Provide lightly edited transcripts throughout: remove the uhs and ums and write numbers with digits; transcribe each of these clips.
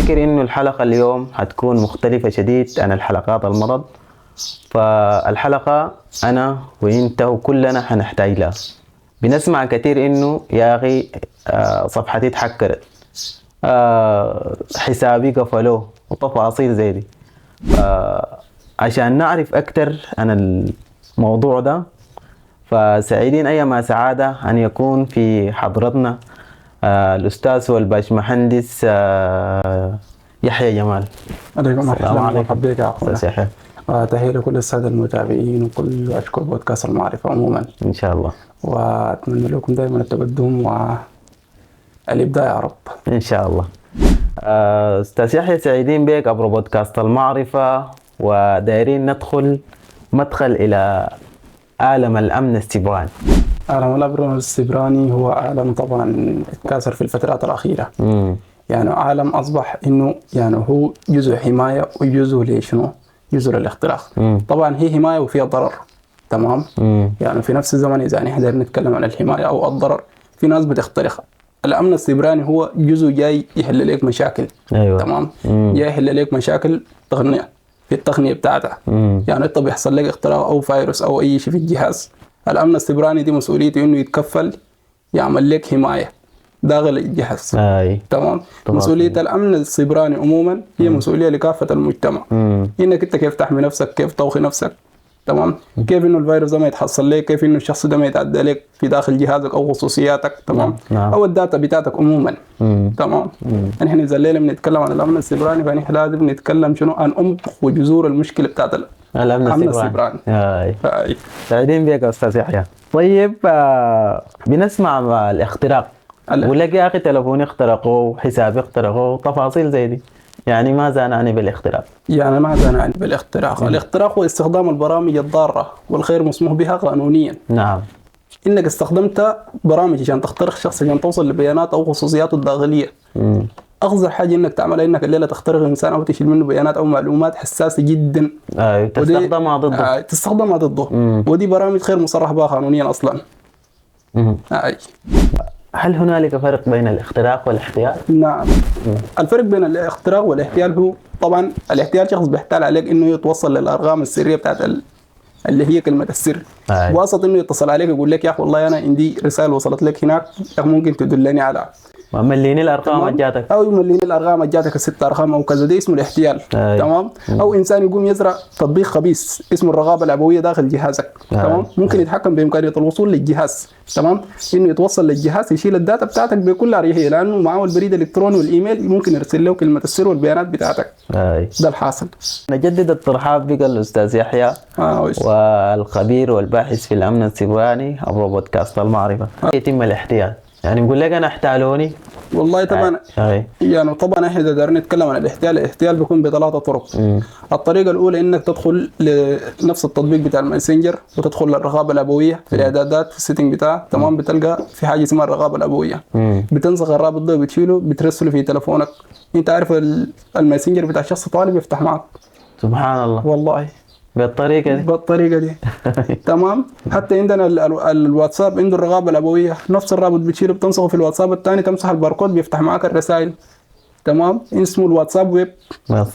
أفتكر إنه الحلقة اليوم هتكون مختلفة شديد عن الحلقات المرض. فالحلقة أنا وإنت وكلنا حنحتاج لها. بنسمع كتير إنه يا أخي صفحتي اتحكرت، حسابي قفلوه وتفاصيل زي دي. عشان نعرف أكتر عن الموضوع ده، فسعيدين أيما سعادة أن يكون في حضرتنا الأستاذ والباشمهندس يحيى جمال. عليكم السلام عليكم. بك يا أخونا. أستاذ يحيى. تحية لكل السادة المتابعين وكل أشكر بودكاست المعرفة عموما، إن شاء الله. وأتمنى لكم دائما التقدم والإبداع يا رب. إن شاء الله. أستاذ يحيى، سعيدين بك عبر بودكاست المعرفة، ودايرين ندخل مدخل إلى عالم الأمن السيبراني. عالم الأمن السيبراني هو عالم طبعا اتكاثر في الفترات الأخيرة. يعني عالم أصبح إنه يعني هو جزء حماية وجزء ليشنو، جزء للاختراق. طبعا هي حماية وفيها ضرر، تمام. يعني في نفس الزمن إذا نحن نتكلم عن الحماية أو الضرر، في ناس بتخترق. الأمن السيبراني هو جزء جاي يحل لك مشاكل. أيوة. تمام. جاي يحل لك مشاكل تقنية في التقنية بتاعتها. يعني انت بيحصل لك اختراق او فيروس او اي شيء في الجهاز، الامن السيبراني دي مسؤوليته انه يتكفل يعمل لك حماية داخل الجهاز. تمام. مسؤولية الامن السيبراني عموما هي مسؤولية لكافة المجتمع. انك انت كيف تحمي نفسك، كيف توخي نفسك، تمام. كيف انه الفيروس ده ما يتحصل لك، كيف انه الشخص ده ما يتعدى لك في داخل جهازك او خصوصياتك، تمام. او الداتا بتاعتك عموما. تمام. نحن اذا الليله بنتكلم عن الامن السيبراني فنحن لازم نتكلم شنو عن عمق وجذور المشكله بتاعت الامن السيبراني. سعيدين بك يا استاذ يحيى. طيب، بنسمع الاختراق، بقول لك يا اخي تلفوني اخترقوه، حسابي اخترقوه، تفاصيل زي دي. يعني ماذا نعني بالاختراق؟ يعني ماذا نعني بالاختراق؟ الاختراق هو استخدام البرامج الضارة والغير مسموح بها قانونيا. نعم. انك استخدمت برامج عشان تخترق شخص عشان توصل لبيانات او خصوصياته الداخلية. اخطر حاجة انك تعملها انك الليلة تخترق انسان او تشيل منه بيانات او معلومات حساسة جدا. تستخدمها ضده. تستخدمها ضده. ودي برامج غير مصرح بها قانونيا اصلا. هل هنالك فرق بين الاختراق والاحتيال؟ نعم. الفرق بين الاختراق والاحتيال هو طبعا الاحتيال شخص بيحتال عليك انه يتوصل للارقام السريه بتاعت اللي هي كلمه السر. واسط انه يتصل عليك يقول لك يا اخي والله انا عندي رساله وصلت لك هناك، ممكن تدلني على مليني الارقام جاتك، او مليني الارقام جاتك 6 ارقام او كذا. ده اسمه الاحتيال. تمام. او انسان يقوم يزرع تطبيق خبيث اسمه الرقابه الابويه داخل جهازك. تمام. ممكن يتحكم بامكانيه الوصول للجهاز، تمام، انه يتوصل للجهاز يشيل الداتا بتاعتك بكل اريحيه، لانه معه البريد الالكتروني والايميل ممكن يرسل له كلمه السر والبيانات بتاعتك. ده الحاصل. نجدد الترحاب بك الاستاذ يحيى والخبير والباحث في الامن السيبراني عبر بودكاست المعرفه. يتم الاحتيال، يعني بقول لك انا احتالوني. والله طبعا يعني طبعا احنا اذا نتكلم عن الاحتيال بيكون بثلاثه طرق. الطريقه الاولى انك تدخل لنفس التطبيق بتاع الماسنجر وتدخل للرقابه الابويه في الاعدادات في السيتنج بتاعها، تمام. بتلقى في حاجه اسمها الرقابه الابويه. بتنسخ الرابط ده وبتشيله بترسله في تلفونك. انت عارف الماسنجر بتاع الشخص طالب يفتح معك. سبحان الله. والله بالطريقه دي تمام. حتى عندنا الواتساب عنده الرقابه الابويه، نفس الرابط بتشيله بتنسخه في الواتساب الثاني، تمسح الباركود بيفتح معك الرسائل. تمام. اسمه الواتساب ويب.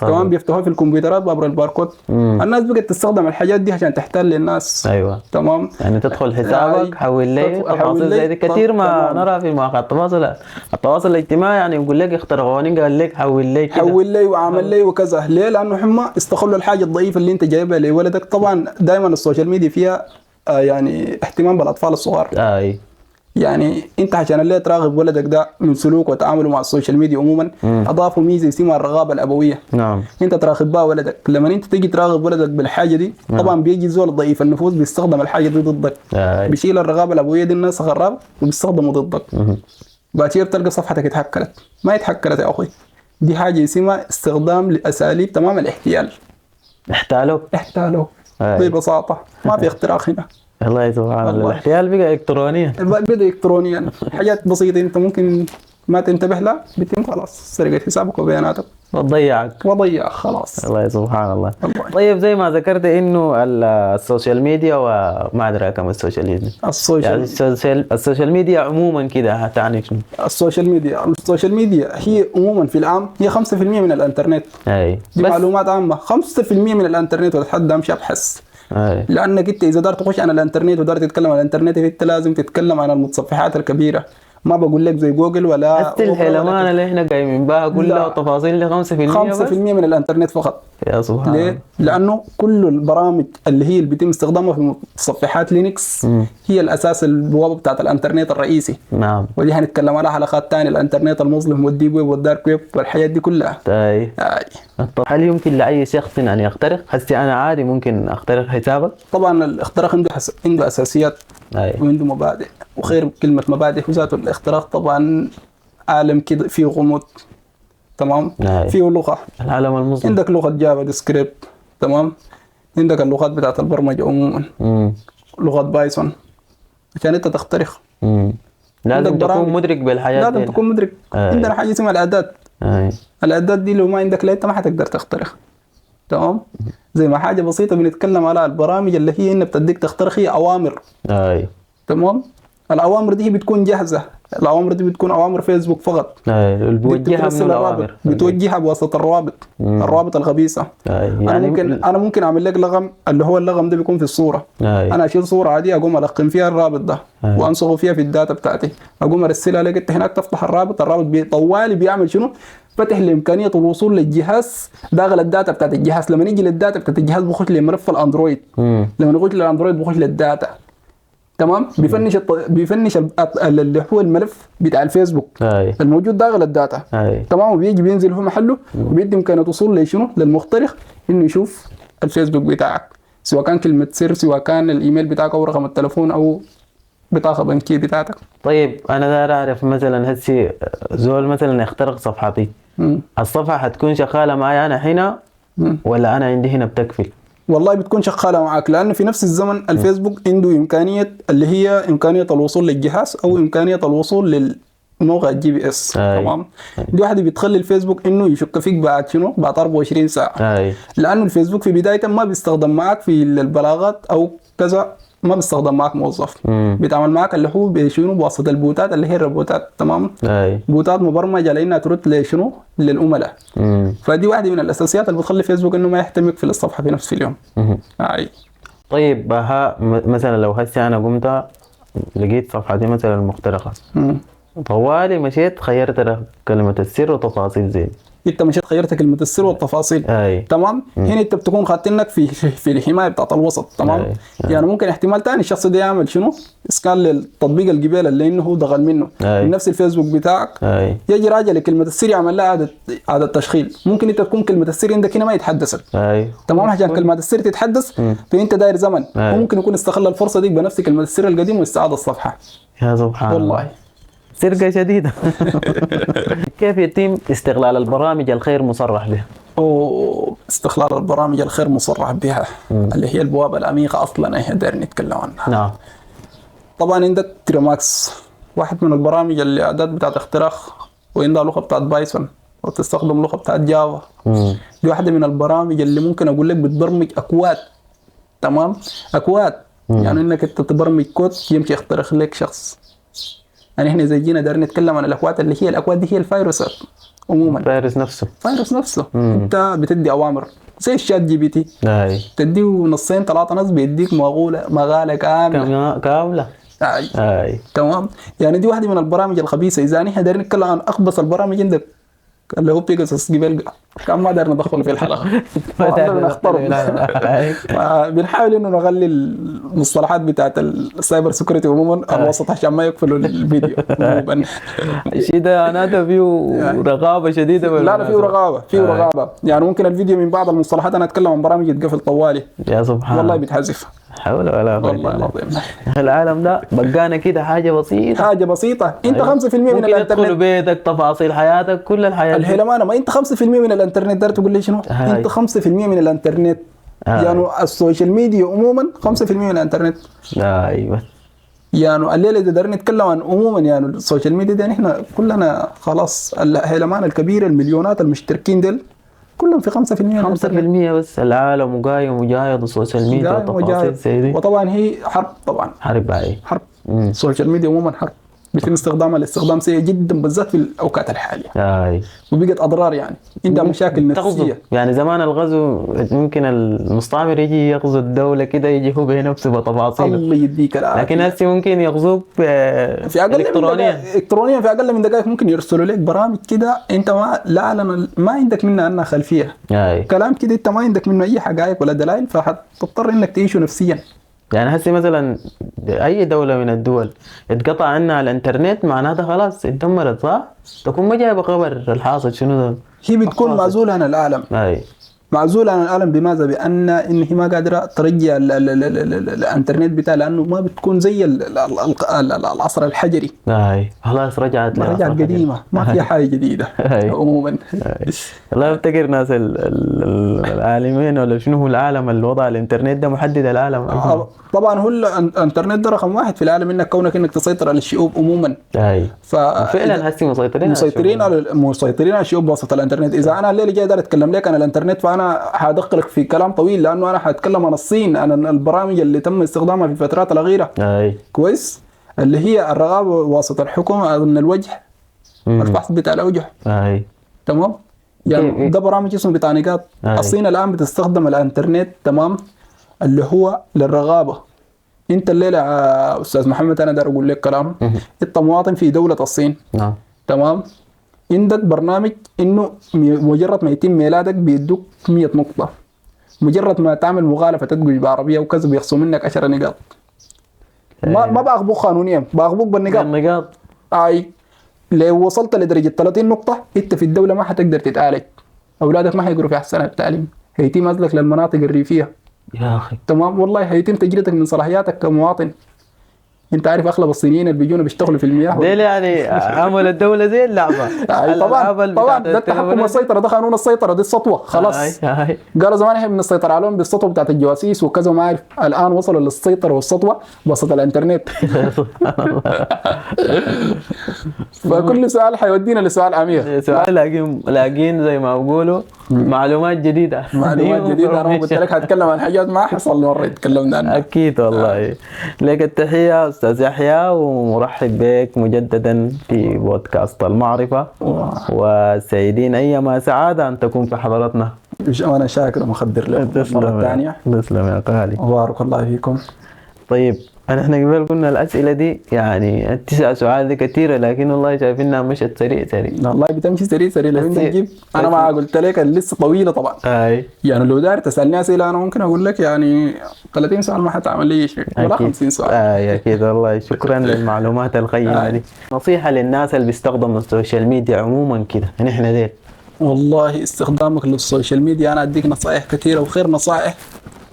تمام. بيفتحوها في الكمبيوترات عبر الباركود. الناس بقت تستخدم الحاجات دي عشان تحتال للناس. ايوه. تمام. يعني تدخل حسابك حول لي تفاصيل زي دي كثير ما نرى في مواقع التواصل الاجتماعي. يعني يقول لك اخترقوني، قال لك حول لي وعمل لي وكذا. ليه؟ لانه هم استغلوا الحاجه الضعيفه اللي انت جايبها لولدك. طبعا دائما السوشيال ميديا فيها يعني اهتمام بالاطفال الصغار. يعني انت عشان اللي تراقب ولدك ده من سلوكه وتعامله مع السوشيال ميديا عموما، اضافوا ميزه اسمها الرقابه الابويه. نعم. انت تراقب بها ولدك، لما انت تيجي تراقب ولدك بالحاجه دي طبعا بيجي زول ضعيف النفوذ بيستخدم الحاجه دي ضدك. بيشيل الرقابه الابويه دي الناس الرقابه وبيستخدموا ضدك. بعد كده بتلقى صفحتك اتحكرت. ما اتحكرت يا اخوي، دي حاجه اسمها استخدام لاساليب تمام الاحتيال. احتالوا ببساطه، ما في اختراق هنا. الله سبحان الله. الاحتيال بقى الكترونيا. بدا الكترونيا. حاجات بسيطه انت ممكن ما تنتبه لها بيتم خلاص سرقة حسابك وبياناتك وتضيعك. وضيع خلاص. والله سبحان الله. والله. طيب زي ما ذكرت انه السوشيال ميديا وما ادري كم السوشيال ميديا، يعني السوشيال ميديا عموما كده تعني شنو؟ السوشيال ميديا هي عموما في العام هي 5% من الانترنت. اي دي بس معلومات عامة. 5% من الانترنت وتتحدى امشي ابحث. اي لانك انت اذا دارت تخش على الانترنت ودارت تتكلم عن الانترنت انت لازم تتكلم عن المتصفحات الكبيره. ما بقول لك زي جوجل ولا حتى الحيلمان اللي احنا قايمين بها كلها تفاصيل ل 5% بس. 5% من الانترنت فقط. يا سبحان الله. ليه؟ لانه كل البرامج اللي بيتم استخدامها في متصفحات لينكس هي الاساس البوابه بتاعت الانترنت الرئيسي. نعم. ودي هنتكلم على حلقات ثانيه الانترنت المظلم والديب ويب والدارك ويب والحياه دي كلها. طيب هل يمكن لاي شخص ان يخترق؟ هسي انا عادي ممكن اخترق حسابك؟ طبعا الاختراق عنده اساسيات وعنده مبادئ، وخير كلمه مبادئ وذاته. الاختراق طبعا عالم كده فيه غموض، تمام. فيه لغه، العالم المظلم. عندك لغه جافا سكريبت، تمام. عندك اللغات بتاعت البرمجه عموما، لغه بايثون. عشان انت تخترق لازم تكون مدرك بالحياه. لازم تكون مدرك. عندنا حاجه اسمها الاعداد. الاعداد دي لو ما عندك لا انت ما حتقدر تخترق، تمام. زي ما حاجه بسيطه بنتكلم على البرامج اللي هي انها بتديك تخترق هي اوامر. تمام. الاوامر دي بتكون جاهزه. الاوامر دي بتكون اوامر فيسبوك فقط. بتوجهها من الاوامر، بتوجهها بواسطه الروابط الخبيثه. انا ممكن اعمل لك لغم، اللي هو اللغم ده بيكون في الصوره. انا اشيل صوره عاديه اقوم القم فيها الرابط ده وانصغه فيها في الداتا بتاعتي، اقوم ارسلها لك انت هناك تفتح الرابط طوالي بيعمل شنو؟ فتح لامكانيه الوصول للجهاز داخل الداتا بتاعت الجهاز. لما يجي للداتا بتاعت الجهاز بخش لملف الاندرويد. لما يخش للاندرويد بخش للداتا، تمام. بيفنش اللي هو الملف بتاع الفيسبوك الموجود داخل الداتا، تمام. وبيجي بينزل في محله وبيدي امكانيه وصول لشنو؟ للمخترق انه يشوف الفيسبوك بتاعك، سواء كان كلمه سر، سواء كان الايميل بتاعك او رقم التليفون او بطاقه بنكيه بتاعتك. طيب انا داير اعرف مثلا هسي زول مثلا يخترق صفحتي، الصفحه حتكون شغاله معي انا هنا ولا انا عندي هنا بتكفي؟ والله بتكون شغاله معك، لانه في نفس الزمن الفيسبوك عنده امكانيه اللي هي امكانيه الوصول للجهاز او امكانيه الوصول للموقع الجي بي اس، تمام. دي واحده بتخلي الفيسبوك انه يشك فيك بعد شنو؟ بعد 24 ساعه. لانه الفيسبوك في بدايه ما بيستخدم معك في البلاغات او كذا، ما بيستخدم معك موظف. بيتعامل معك اللي هو بشنو؟ بواسطه البوتات اللي هي الروبوتات، تمام. بوتات مبرمجه لانها ترد لشنو؟ للعملاء. فدي واحده من الاساسيات اللي بتخلي فيسبوك انه ما يحتمك في الصفحه في نفس اليوم. طيب مثلا لو هسه انا قمت لقيت صفحتي مثلا مخترقه، طوالي مشيت خيرت كلمه السر وتفاصيل زي انت مشيت خيرت كلمه السر والتفاصيل، تمام. هنا انت بتكون خاطينك في الحمايه بتاعت الوسط، تمام. يعني ممكن احتمال ثاني الشخص ده يعمل شنو؟ اسكان للتطبيق الجبال اللي انه هو دخل منه من نفس الفيسبوك بتاعك. يجي راجع لكلمه السر يعمل لها اعاده تشغيل. ممكن انت تكون كلمه السر عندك هنا ما يتحدثت، تمام. عشان كلمه السر تتحدث فانت داير زمن، وممكن يكون استغل الفرصه دي بنفس كلمه السر القديم واستعاد الصفحه. يا سبحان الله، والله سرقة شديدة. كيف يتم استغلال البرامج الخير مصرح بها؟ استغلال البرامج الخير مصرح بها اللي هي البوابة العميقة أصلا احنا دايرين نتكلم عنها. نعم. طبعا عندك تيراماكس، واحد من البرامج اللي أعداد بتاعت اختراق، وعندها لغة بتاعت بايثون وتستخدم لغة بتاعت جافا. دي واحدة من البرامج اللي ممكن أقول لك بتبرمج أكواد، تمام. أكواد يعني إنك أنت تبرمج كود يمشي يخترق لك شخص. يعني احنا زي جينا دايرين نتكلم عن الاكواد اللي هي الاكواد دي هي الفيروسات عموما. الفيروس نفسه. انت بتدي اوامر زي الشات جي بي تي، تديه نصين ثلاثه نص بيديك مقاله كامله. تمام. يعني دي واحده من البرامج الخبيثه. اذا احنا دايرين نتكلم عن اخبث البرامج عندك اللي هو بيجاسس قبل كان ما دارنا ندخل في الحلقه. بنحاول انه نغلي المصطلحات بتاعت السايبر سيكوريتي عموما الوسط عشان ما يقفلوا الفيديو عموما. الشيء ده انا فيه رقابه شديده. لا فيه رقابه. يعني ممكن الفيديو من بعض المصطلحات انا اتكلم عن برامج يتقفل طوالي. يا سبحان والله بيتحذف. حول ولا قوه والله العظيم. العالم ده بقانا كده حاجه بسيطه. انت 5% من الانترنت تدخل بيتك، تفاصيل حياتك، كل الحياه. الحلمانه ما انت 5% من الانترنت. دار تقول لي شنو؟ انت 5% من الانترنت. يعني السوشيال ميديا عموما 5% من الانترنت. ايوه. يعني الليله اذا قدرنا نتكلم عن عموما يعني السوشيال ميديا دي احنا كلنا خلاص الهيلمان الكبير المليونات المشتركين دول كلهم في 5% 5% بس العالم وقايم وجايض السوشيال ميديا وتفاصيل زي دي. وطبعا هي حرب طبعا حرب هاي. حرب. السوشيال ميديا عموما حرب، بيتم استخدامها لاستخدام سيء جدا بالذات في الاوقات الحاليه. هاي. وبقت اضرار يعني عندها مشاكل نفسيه. يعني زمان الغزو ممكن المستعمر يجي يغزو الدوله كده، يجي هو بنفسه بتفاصيله. الله يديك العافيه. لكن هسه ممكن يغزوك في اقل الكترونيا. الكترونيا في اقل من دقائق ممكن يرسلوا لك برامج كده انت ما عندك منها انها خلفيه. هاي. كلام كده انت ما عندك منه اي حقائق ولا دلائل، فحتضطر انك تعيشه نفسيا. يعني هسه مثلا اي دوله من الدول اتقطع عنها الانترنت معناتها خلاص اتدمرت، صح؟ تكون ما جايبه خبر الحاصل شنو ده. هي بتكون معزوله عن العالم. اي. معزولة عن العالم بماذا؟ بأن هي ما قادرة ترجع الانترنت بتاعها، لأنه ما بتكون زي العصر الحجري. اي خلاص رجعت قديمة، ما فيها حاجة جديدة عموما. الله يفتكر ناس العالمين ولا شنو هو العالم اللي وضع الانترنت ده محدد العالم. طبعا هو الانترنت ده رقم واحد في العالم، انك كونك انك تسيطر على الشعوب عموما. فعلا هسه مسيطرين على الشعوب بواسطة الانترنت. اذا انا الليله جاي داير اتكلم لك عن الانترنت فانا حادخلك في كلام طويل، لانه انا حاتكلم عن الصين، عن البرامج اللي تم استخدامها في الفترات الاخيره. كويس، اللي هي الرغبه واسطه الحكومه ضمن الوجه، الفحص بتاع الاوجه. تمام. يعني ده برامج اسمه بتاع نقاط. الصين الان بتستخدم الانترنت تمام اللي هو للرغابه. انت الليله استاذ محمد انا داير اقول لك كلام. انت مواطن في دوله الصين. تمام. عندك برنامج انه مجرد ما يتم ميلادك بيدوك 100 نقطة، مجرد ما تعمل مخالفة تدقج بعربية وكذا بيخصموا منك 10 نقاط. ما باخبوك قانونيا، باخبوك بالنقاط. اي لو وصلت لدرجة 30 نقطة انت في الدولة ما حتقدر تتعالج، اولادك ما حيقروا في احسن التعليم، هيتم عزلك للمناطق الريفية. يا اخي تمام والله، هيتم تجريدك من صلاحياتك كمواطن. انت عارف اغلب الصينيين اللي بيجونا بيشتغلوا في المياه ديل يعني عمل الدوله زي اللعبه. طبعا ده التحكم والسيطره، ده قانون السيطره، دي السطوه خلاص. قالوا زمان احنا بنسيطر عليهم بالسطوه بتاعت الجواسيس وكذا ما عارف، الان وصلوا للسيطره والسطوه بواسطه الانترنت. فكل سؤال حيودينا لسؤال عميق. سؤال لاقين زي ما بقولوا معلومات جديده. انا قلت لك هتكلم عن حاجات ما حصل مره تكلمنا عنها. اكيد والله. لك التحيه استاذ يحيى، ومرحب بك مجددا في بودكاست المعرفه، وسعيدين ايما سعاده ان تكون في حضرتنا. انا شاكر ومخدر لك مره ثانيه. تسلم يا غالي، بارك الله فيكم. طيب احنا قبل قلنا الاسئله دي يعني 9 سؤال دي كثيره، لكن والله شايفينها مشت سريع. والله بتمشي سريع لو انت تجيب. انا ما قلت لك لسه طويله طبعا. يعني لو داير تسالني اسئله انا ممكن اقول لك يعني 30 سؤال ما حتعمل لي شيء ولا 50 سؤال. اكيد والله. شكرا للمعلومات القيمه دي. نصيحه للناس اللي بيستخدموا السوشيال ميديا عموما كده نحن ديل. والله استخدامك للسوشيال ميديا انا اديك نصائح كثيره وخير نصائح.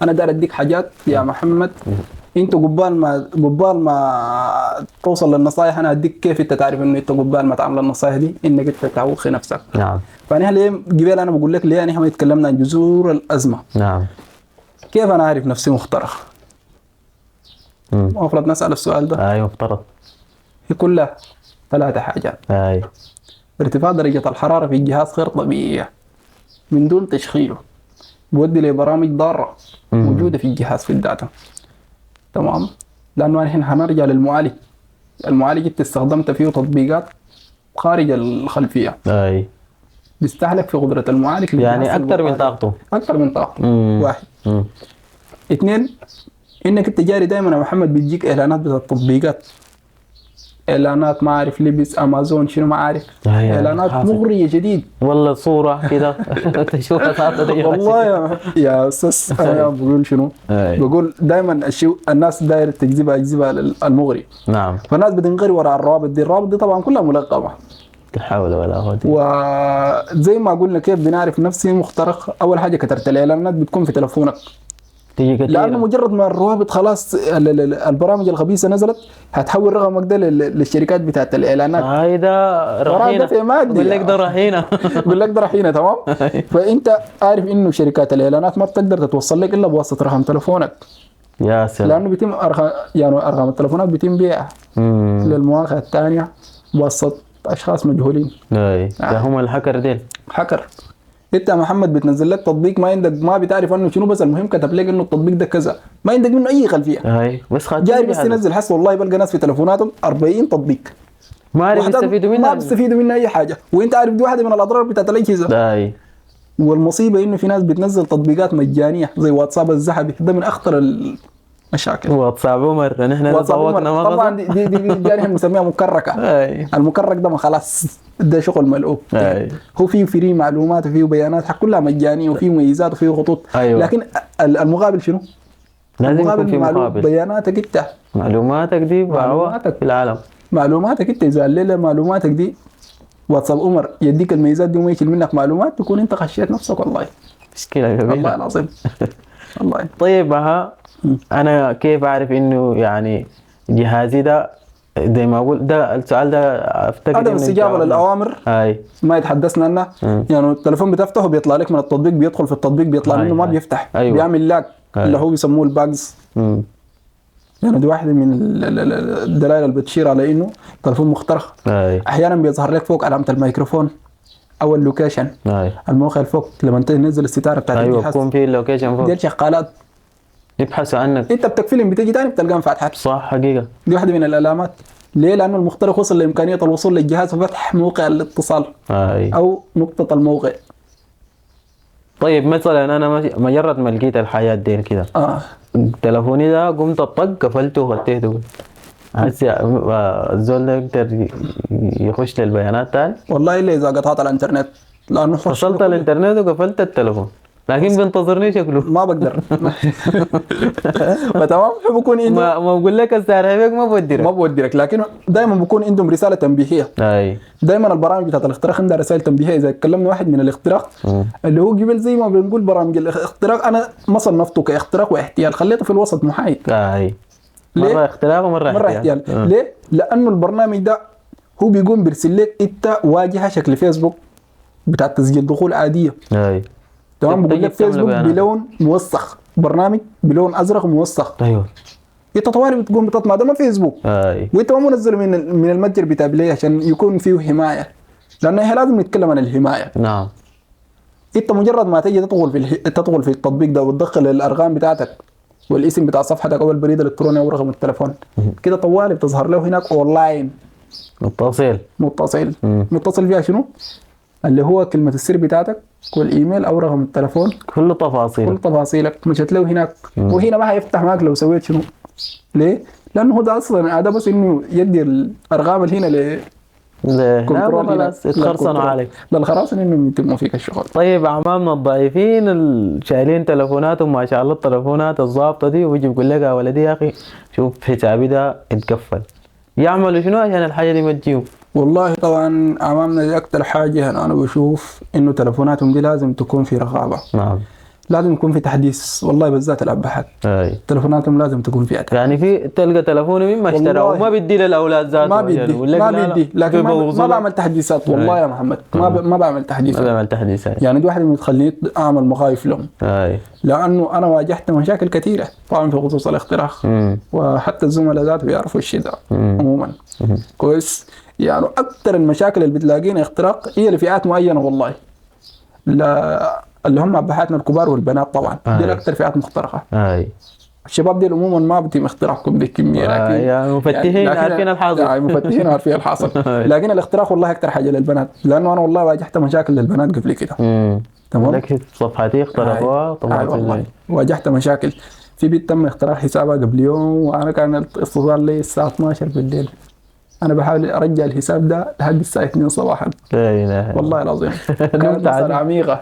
انا داير اديك حاجات يا محمد، انت قبال ما توصل للنصائح انا اديك كيف انت تعرف انه انت قبال ما تعمل النصائح دي انك انت تعوخ نفسك. فانا ليه قبل انا بقول لك ليه احنا ما اتكلمنا عن جذور الازمه. كيف انا اعرف نفسي مخترق؟ المفروض نسال السؤال ده. مفترض. هي كلها 3 حاجات. ارتفاع درجه الحراره في الجهاز غير طبيعيه من دون تشغيله، بودي لبرامج ضاره موجوده في الجهاز في الداتا. تمام. لانه نحن هنرجع للمعالج. المعالج انت استخدمت فيه تطبيقات خارج الخلفيه. بيستهلك في قدره المعالج يعني اكثر من طاقته. واحد. 2 انك انت جاري دائما يا محمد بتجيك اعلانات بتاعت التطبيقات، اعلانات ما اعرف لبس امازون شنو ما عارف، اعلانات مغريه جديد. والله صوره كده تشوفها صارت. والله يا استاذ انا بقول شنو؟ بقول دائما الناس دايره تجذبها المغري. فالناس بتنغري وراء الروابط دي طبعا كلها ملقمه. لا حول ولا قوه. وزي ما قلنا كيف بنعرف نفسي مخترق؟ اول حاجه كترت الاعلانات بتكون في تلفونك، لانه مجرد ما الروابط خلاص البرامج الخبيثه نزلت هتحول رقمك ده للشركات بتاعت الاعلانات. ده رهينه. بقول لك ده رهينه. تمام. فانت عارف انه شركات الاعلانات ما بتقدر تتوصل لك الا بواسطه رقم تلفونك. يا سلام. لانه بيتم يعني ارقام التليفونات بيتم بيعها للمواقع الثانيه بواسطه اشخاص مجهولين. اي ده هم الهاكر ديل. حكر. انت يا محمد بتنزل لك تطبيق ما عندك، ما بتعرف عنه شنو، بس المهم كتب لك انه التطبيق ده كذا، ما عندك منه اي خلفيه. اي بس خاطر جاي بس تنزل حس والله بلقى ناس في تليفوناتهم 40 تطبيق ما عارف يستفيدوا منها. ما بيستفيدوا منها اي حاجه، وانت عارف دي واحده من الاضرار بتاعت الاجهزه. اي والمصيبه انه في ناس بتنزل تطبيقات مجانيه زي واتساب الذهبي، ده من اخطر المشاكل. واتساب عمر نحن تذوقنا ما طبعا دي نحن بنسميها مكركه. اي المكرك ده ما خلاص ده شغل ملعوب. اي هو فيه فري معلومات وفيه بيانات كلها مجانيه وفيه مميزات وفيه خطوط. أيوة. لكن المقابل شنو؟ لازم يكون في المقابل مقابل. بياناتك انت، معلوماتك دي باعوها في العالم. معلوماتك انت اذا الليله معلوماتك دي واتساب عمر يديك الميزات دي وما يشيل منك معلومات، تكون انت خشيت نفسك. والله مشكلة كبيرة والله العظيم. والله طيب انا كيف اعرف انه يعني جهازي ده زي ما اقول ده السؤال ده افتكر عدم استجابه للاوامر هاي ما يتحدثنا عنها. يعني التليفون بتفتحه بيطلع لك من التطبيق، بيدخل في التطبيق بيطلع منه ما بيفتح. أيوة. بيعمل لاج اللي هو بيسموه الباجز. يعني دي واحده من الدلائل اللي بتشير على انه التليفون مخترق. احيانا بيظهر لك فوق علامه الميكروفون او اللوكيشن، الموقع الفوق لما تنزل الستاره بتاعت الجهاز. الجهاز بيكون في اللوكيشن فوق، دي شغالات يبحثوا عنك. انت بتقفلهم بتجي تاني بتلقاهم فاتحات. صح حقيقه. دي واحده من العلامات. ليه؟ لانه المخترق وصل لامكانيه الوصول للجهاز وفتح موقع الاتصال او نقطه الموقع. طيب مثلا انا مجرد ما لقيت الحياه دي كده تلفوني ده قمت الطق قفلته وغطيته، هسه الزول ده يقدر يخش للبيانات تاني؟ والله الا اذا قطعت الانترنت، لانه وصلت الانترنت وقفلت التلفون لكن بينتظرني شكله ما بقدر. فتمام بكون عنده ما بقول لك استعرفك ما بودرك لكن دائما بكون عندهم رساله تنبيهيه. دائما البرامج بتاعت الاختراق عندها رسائل تنبيهيه. اذا تكلمنا واحد من الاختراق اللي هو قبل زي ما بنقول برامج الاختراق انا ما صنفته كاختراق واحتيال، خليته في الوسط محايد. مره اختراق ومره احتيال. ليه؟ لانه البرنامج ده هو بيقوم بيرسل لك انت واجهه شكل فيسبوك بتاع تسجيل دخول عاديه. تمام. بقول لك فيسبوك بلون موسخ، برنامج بلون ازرق موسخ. انت طوالي بتقوم بتطمع ده ما فيسبوك. وانت ما منزله من المتجر بتاع بلاي عشان يكون فيه حمايه، لانه هي لازم نتكلم عن الحمايه. نعم. انت مجرد ما تيجي تدخل في التطبيق ده وتدخل الارقام بتاعتك والاسم بتاع صفحتك او البريد الالكتروني او رقم التليفون كده طوالي بتظهر له هناك اونلاين متصل فيها شنو؟ اللي هو كلمة السر بتاعتك والايميل او رقم التليفون، كل تفاصيلك مشت له هناك. وهنا ما هيفتح معك لو سويت شنو. ليه؟ لانه هو ده اصلا ده بس انه يدي الارقام اللي هنا خلاص يتخرصنوا عليك للخراصن انهم يتموا فيك الشغل. طيب اعمامنا الضعيفين شايلين تليفوناتهم ما شاء الله التليفونات الظابطه دي، ويجي يقول لك يا ولدي يا اخي شوف حسابي ده اتقفل، يعملوا شنو عشان الحاجه دي ما تجيهم؟ والله طبعا اعمامنا دي اكثر حاجه انا بشوف انه تليفوناتهم دي لازم تكون في رقابه. نعم. لازم يكون في تحديث، والله بالذات الابحاث تليفوناتهم لازم تكون فيها تحديث. يعني في تلقى تليفوني مما اشترى وما بيدي للاولاد ذاته، ما بيدي لكن ما بعمل تحديثات. والله يا محمد ما بعمل تحديثات. يعني دي واحده من تخليني اعمل مخايف لهم. لانه انا واجهت مشاكل كثيره طبعا في خصوص الاختراق، وحتى الزملاء ذات بيعرفوا الشيء ده عموما كويس. يعني اكثر المشاكل اللي بتلاقينا اختراق هي لفئات معينه والله، لا اللي هم ابهاتنا الكبار والبنات طبعا دي اكثر فئات مخترقه. الشباب دي عموما ما بتم اختراقهم بكميه، لكن يعني مفتحين عارفين الحاصل. مفتحين عارفين الحاصل. لكن الاختراق والله اكثر حاجه للبنات، لانه انا والله واجهت مشاكل للبنات قبل كده. تمام. لك صفحتي اخترقوها طبعا. والله واجهت مشاكل. في بنت تم اختراق حسابها قبل يوم، وانا كان الاتصال لي الساعه 12 بالليل، انا بحاول ارجع الحساب ده لحد الساعه 2 صباحا. لا اله والله العظيم كانت مسألة عميقه.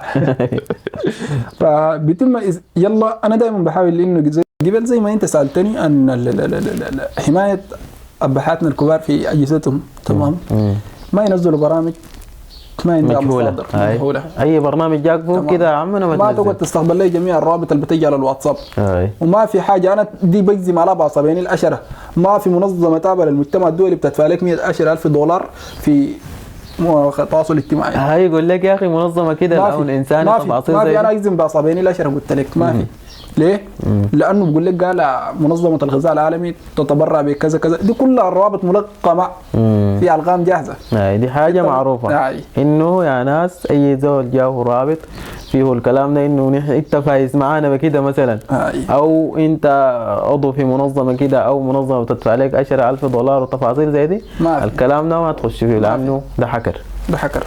فبيتم يلا انا دائما بحاول انه قبل زي ما انت سالتني عن حمايه ابهاتنا الكبار في اجهزتهم. تمام. ما ينزلوا برامج ما عندها مصادر مجهوله. اي برنامج جاك فوق كده يا عم انا ما تقعد تستقبل لي جميع الروابط اللي بتجي على الواتساب. وما في حاجه انا دي بجزم على بعصبين الاشره، ما في منظمه تابعه للمجتمع الدولي بتدفع لك $110,000 تواصل اجتماعي. هاي يقول لك يا اخي منظمه كده العون انساني تفاصيل ما زي في. دي. انا اجزم باصابعيني الاشهر قلت لك ما في. ليه؟ لانه بقول لك قال منظمه الغذاء العالمي تتبرع بكذا كذا، دي كلها الروابط ملقمه في الغام جاهزه. دي حاجه معروفه انه يا ناس اي زول جاءه رابط فيه الكلام ده انه انت فايز معانا بكده مثلا، او انت عضو في منظمه كده او منظمه بتدفع لك $10,000 وتفاصيل زي دي، الكلام ده ما تخش فيه لانه ده حكر. ده حكر.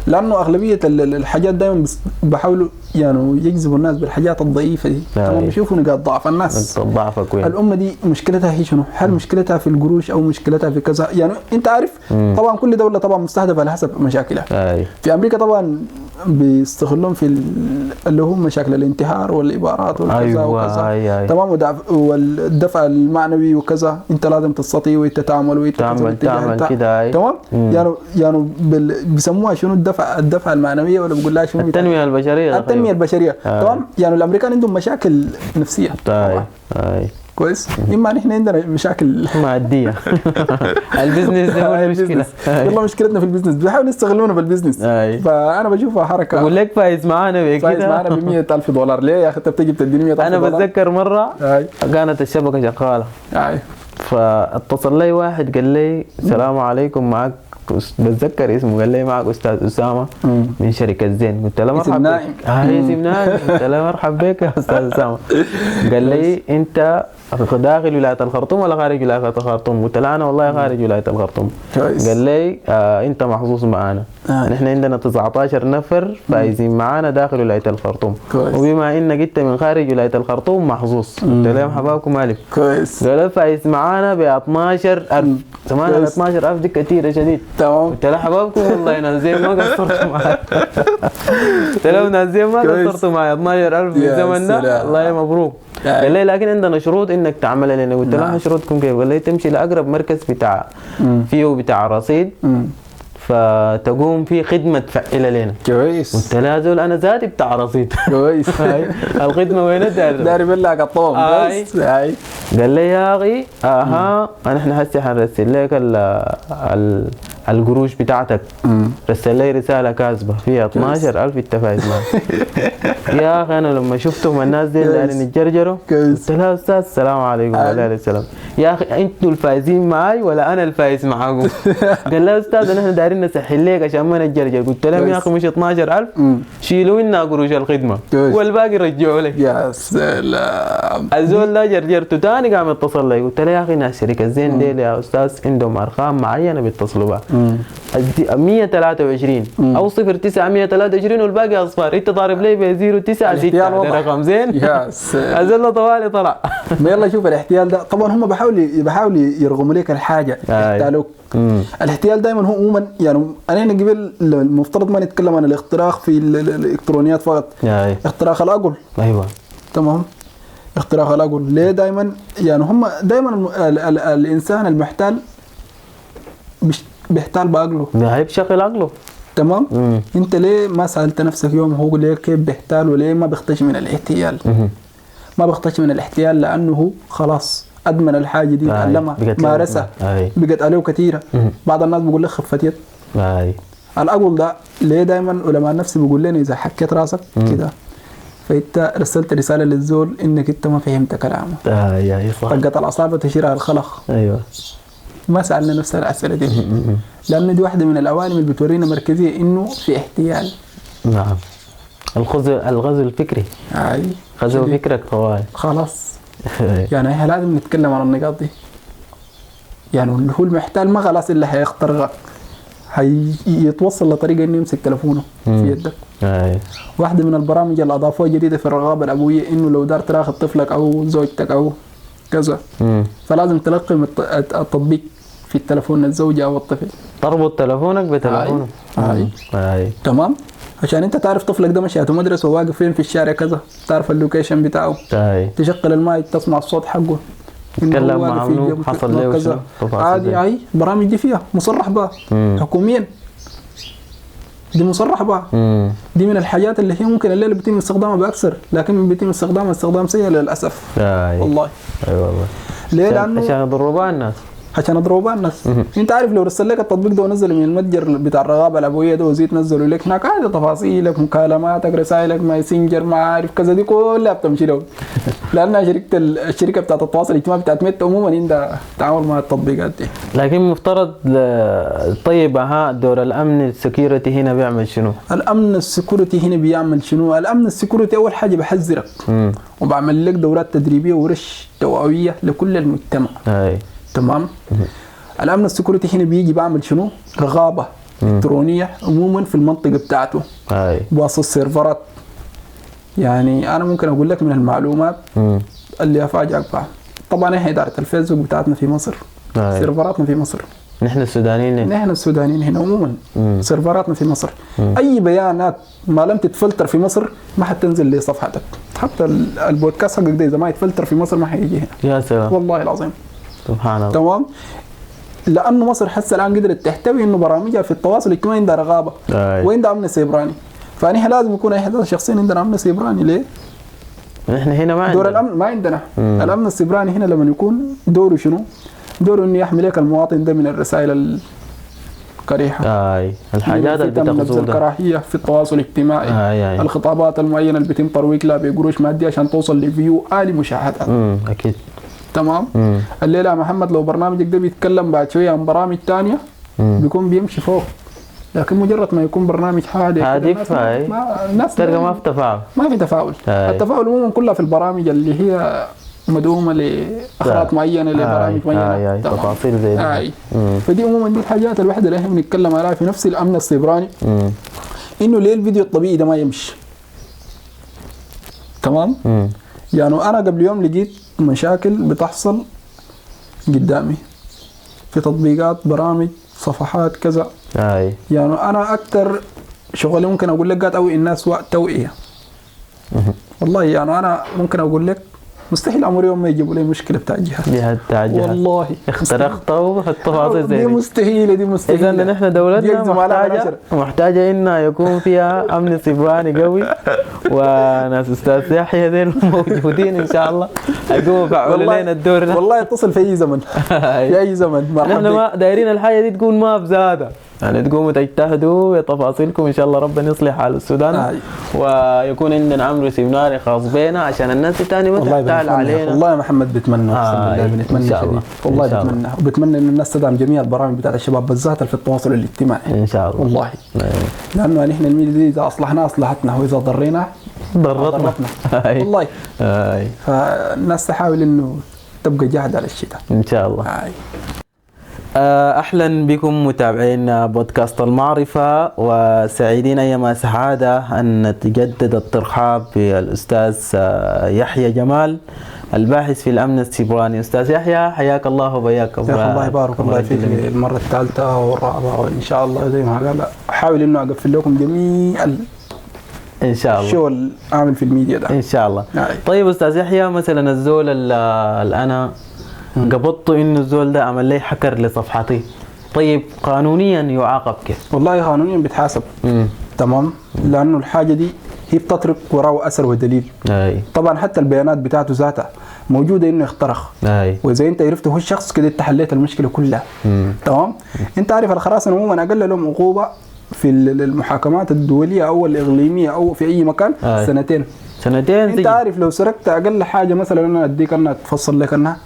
لانه اغلبيه الحاجات دايما بحاولوا يعني يجذبوا الناس بالحاجات الضعيفه دي، هم بيشوفوا نقاط ضعف الناس. ضعفك وين؟ الامه دي مشكلتها هي شنو؟ هل مشكلتها في القروش او مشكلتها في كذا؟ يعني انت عارف طبعا كل دوله طبعا مستهدفه على حسب مشاكلها. في امريكا طبعا بيستغلون في اللي هم مشاكل الانتحار والابارات والكذا وكذا. تمام. والدفع المعنوي وكذا، انت لازم تستطيع وتتعامل تعمل كده. تمام. يعني بيسموها شنو الدفع المعنويه، ولا بيقول لها شنو؟ التنميه البشريه. تمام. يعني الامريكان عندهم مشاكل نفسيه. كويس. اما نحن عندنا مشاكل ماديه. البزنس ده هو المشكله. والله مشكلتنا في البزنس، بيحاولوا يستغلونا بالبزنس. فانا بشوفها حركه. بقول لك فايز معانا بكده، فايز معانا ب $100,000. ليه يا اخي انت بتيجي بتديني $100,000؟ انا بتذكر مره كانت الشبكه شغاله، فاتصل لي واحد قال لي السلام عليكم، معك بتذكر اسمه، قال لي معك استاذ اسامه من شركه زين. قلت له مرحبا بك. اسم نايم. قلت له مرحبا بك يا استاذ اسامه. قال لي انت داخل ولايه الخرطوم ولا خارج ولايه الخرطوم؟ قلت له انا والله خارج ولايه الخرطوم. قال لي انت محظوظ معانا، نحن عندنا 19 نفر فايزين معانا داخل ولايه الخرطوم، وبما انك انت من خارج ولايه الخرطوم محظوظ. قلت له مرحبا بكم الف. قال لي فايز معانا ب 12,000. زمان 12,000 دي كثيره شديد. تمام. قلت له حبابكم والله ناس زين ما قصرتوا معايا. قلت له ناس زين ما قصرتوا معايا 12,000 في الزمن ده، الله مبروك. قال لي لكن عندنا شروط انك تعمل لنا. قلت له شروطكم كيف؟ قال لي تمشي لاقرب مركز فيه بتاع رصيد، فتقوم في خدمه تفعلها لنا. كويس. قلت له زول انا ذاتي بتاع رصيد. كويس. الخدمه وين؟ داري بالله قطوم. بس قال لي يا اخي نحن هسه حنرسل لك القروش بتاعتك. رسل لي رساله كاذبه فيها 12,000 انت فايز معي. يا اخي انا لما شفتهم الناس دي دايرين يتجرجروا، قلت له استاذ السلام عليكم وعليكم السلام، يا اخي انتوا الفايزين معي ولا انا الفايز معاكم؟ قال له استاذ نحن دايرين نسهل لك عشان ما نتجرجر. قلت لهم يا اخي مش 12,000 شيلوا لنا قروش الخدمه والباقي رجعوا لك. يا سلام. الزول ده جرجرته ثاني قام اتصل لي. قلت له يا اخي ناس شركه زين ديل يا استاذ عندهم ارقام معينه بيتصلوا بها 123 او 0923 والباقي اصفار، انت ضارب لي ب 096 ده رقم زين. يا سلام. الزول طوالي طلع. ما يلا شوف الاحتيال ده طبعا هم بيحاولوا يرغموا لك الحاجه يحتالوك. الاحتيال دائما هو عموما يعني انا قبل المفترض ما نتكلم عن الاختراق في الالكترونيات فقط. اختراق العقل. ايوه تمام. اختراق العقل ليه دائما يعني هم دائما الانسان المحتال بيحتال بعقله، بيشغل عقله. تمام. انت ليه ما سالت نفسك يوم هو ليه كيف بيحتال وليه ما بيختش من الاحتيال؟ ما بيختش من الاحتيال لانه هو خلاص ادمن الحاجه دي، تعلمها مارسها بقت عليه كثيره. بعض الناس بيقول لك خفت يد. العقل ده ليه دائما علماء النفس بيقول لنا اذا حكيت راسك كده فانت رسلت رساله للزول انك انت ما فهمت كلامه. صح. طقت الاصابع تشيرها الخلق. ايوه. ما سالنا نفس الاسئله دي لانه دي واحده من العوالم اللي بتورينا مركزيه انه في احتيال. نعم. الغزو الفكري. غزو فكرك طوال. خلاص. يعني احنا لازم نتكلم عن النقاط دي. يعني اللي هو المحتال ما خلاص الا هيخترقك، هيتوصل لطريقه انه يمسك تلفونه في يدك. واحده من البرامج اللي اضافوها جديده في الرغابه الابويه انه لو دار تراخي طفلك او زوجتك او كذا فلازم تلقي التطبيق في التلفون الزوجة او الطفل، تربط تلفونك بتلفونه. تمام. عشان انت تعرف طفلك ده مشيته مدرسه وواقف فين في الشارع كذا، تعرف اللوكيشن بتاعه. تشغل الماي تسمع الصوت حقه، تتكلم معه منو حصل له كذا. عادي. البرامج دي فيها مصرح بها حكوميا، دي مصرح بها. دي من الحاجات اللي هي ممكن الليله بيتم استخدامها باكثر، لكن بيتم استخدامها استخدام سيء للاسف. والله. اي والله. ليه؟ لانه عشان يضروا بها الناس. عشان اضربوا الناس. انت عارف لو رسل لك التطبيق ده ونزل من المتجر بتاع الرغابه الابويه ده وزيت نزلوا لك هناك عادي تفاصيلك مكالماتك رسائلك ماسنجر ما عارف كذا دي كلها بتمشي له، لانها الشركه بتاعت التواصل الاجتماعي بتاعت ميت عموما عندها تعامل مع التطبيقات دي. لكن مفترض طيب ها دور الامن السكيورتي هنا بيعمل شنو؟ الامن السكيورتي هنا بيعمل شنو؟ الامن السكيورتي اول حاجه بحذرك وبعمل لك دورات تدريبيه ورش توعويه لكل المجتمع. تمام. الامن السكيورتي هنا بيجي بعمل شنو؟ رغابه الكترونيه عموما في المنطقه بتاعته بواسطه السيرفرات. يعني انا ممكن اقول لك من المعلومات اللي افاجئك بها. طبعا احنا اداره الفيسبوك بتاعتنا في مصر، سيرفراتنا في مصر. نحن السودانيين هنا عموما سيرفراتنا في مصر. اي بيانات ما لم تتفلتر في مصر ما حتنزل لصفحتك، حتى البودكاست حقك ده اذا ما يتفلتر في مصر ما حيجي هنا. يا سلام والله العظيم. سبحان الله. تمام. لانه مصر حتى الان قدرت تحتوي انه برامجها في التواصل الاجتماعي عندها رغابه وعندها امن سيبراني، فنحن لازم يكون احنا شخصيا عندنا امن سيبراني. ليه؟ نحن هنا ما دور الامن ما عندنا. الامن السيبراني هنا لما يكون دوره شنو؟ دوره انه يحمي لك المواطن ده من الرسائل القريحه، الحاجات اللي بتغزو الكراهيه في التواصل الاجتماعي، الخطابات المعينه اللي بيتم ترويج لها بقروش ماديه عشان توصل لفيو عالي مشاهدات. اكيد. تمام. الليله يا محمد لو برنامجك ده بيتكلم بعد شويه عن برامج ثانيه بيكون بيمشي فوق، لكن مجرد ما يكون برنامج هادف الناس تلقى ما في تفاعل. ما في تفاعل. التفاعل عموما كلها في البرامج اللي هي مدعومه لاغراض معينه لبرامج معينه. تفاصيل زي دي. فدي عموما دي الحاجات الوحده اللي احنا بنتكلم عليها في نفس الامن السيبراني. انه ليه الفيديو الطبيعي ده ما يمشي. تمام. يعني انا قبل يوم لقيت مشاكل بتحصل قدامي في تطبيقات برامج صفحات كذا. يعني انا اكثر شغلي ممكن اقول لك قاعد اوعي الناس وقت توعيه. والله يعني انا ممكن اقول لك مستحيل امر يوم ما يجيبوا لي مشكله بتاع الجهاز. والله اخترقته التفاصيل زي دي مستحيله. اذا نحن دولتنا محتاجه انها يكون فيها امن سيبراني قوي وناس استاذ يحيى ذيل موجودين ان شاء الله يقوموا يفعلوا لنا الدور ده. والله اتصل في اي زمن في اي زمن. نحن ما دايرين الحاجه دي تكون ما بزاده، يعني تقوموا تجتهدوا بتفاصيلكم ان شاء الله ربنا يصلح حال السودان ويكون عندنا عمرو سيبراني خاص بينا عشان الناس الثانيه ما تحتال علينا. والله يا محمد بتمنى بنتمنى شديد والله بتمنى وبتمنى ان الناس تدعم جميع البرامج بتاعت الشباب بالذات في التواصل الاجتماعي ان شاء الله. والله لانه نحن الميديا دي اذا اصلحناها اصلحتنا واذا ضرينا ضرتنا. والله فالناس تحاول انه تبقى جاهده على الشيء ده ان شاء الله. أهلا بكم متابعين بودكاست المعرفة، وسعيدين أيما سعادة أن نتجدد الترحاب بالأستاذ يحيى جمال الباحث في الأمن السيبراني. أستاذ يحيى حياك الله وبياك. الله يبارك الله فيك المرة الثالثة والرابعة وإن شاء الله زي ما قال أحاول إنه أقفل لكم جميع إن شاء الله الشغل أعمل في الميديا ده إن شاء الله. طيب أستاذ يحيى مثلا الزول اللي أنا قبضت انه الزول ده عمل لي حكر لصفحتي، طيب قانونيا يعاقب كيف؟ والله قانونيا بيتحاسب. تمام. لانه الحاجه دي هي بتترك وراه اثر ودليل. طبعا حتى البيانات بتاعته ذاتها موجوده انه يخترق. واذا انت عرفت هو الشخص كده انت حليت المشكله كلها. تمام. انت عارف الخراسانه عموما اقل لهم عقوبه في المحاكمات الدوليه او الاقليميه او في اي مكان سنتين. انت عارف لو سرقت اقل حاجه مثلا انا اديك انها تفصل لك انها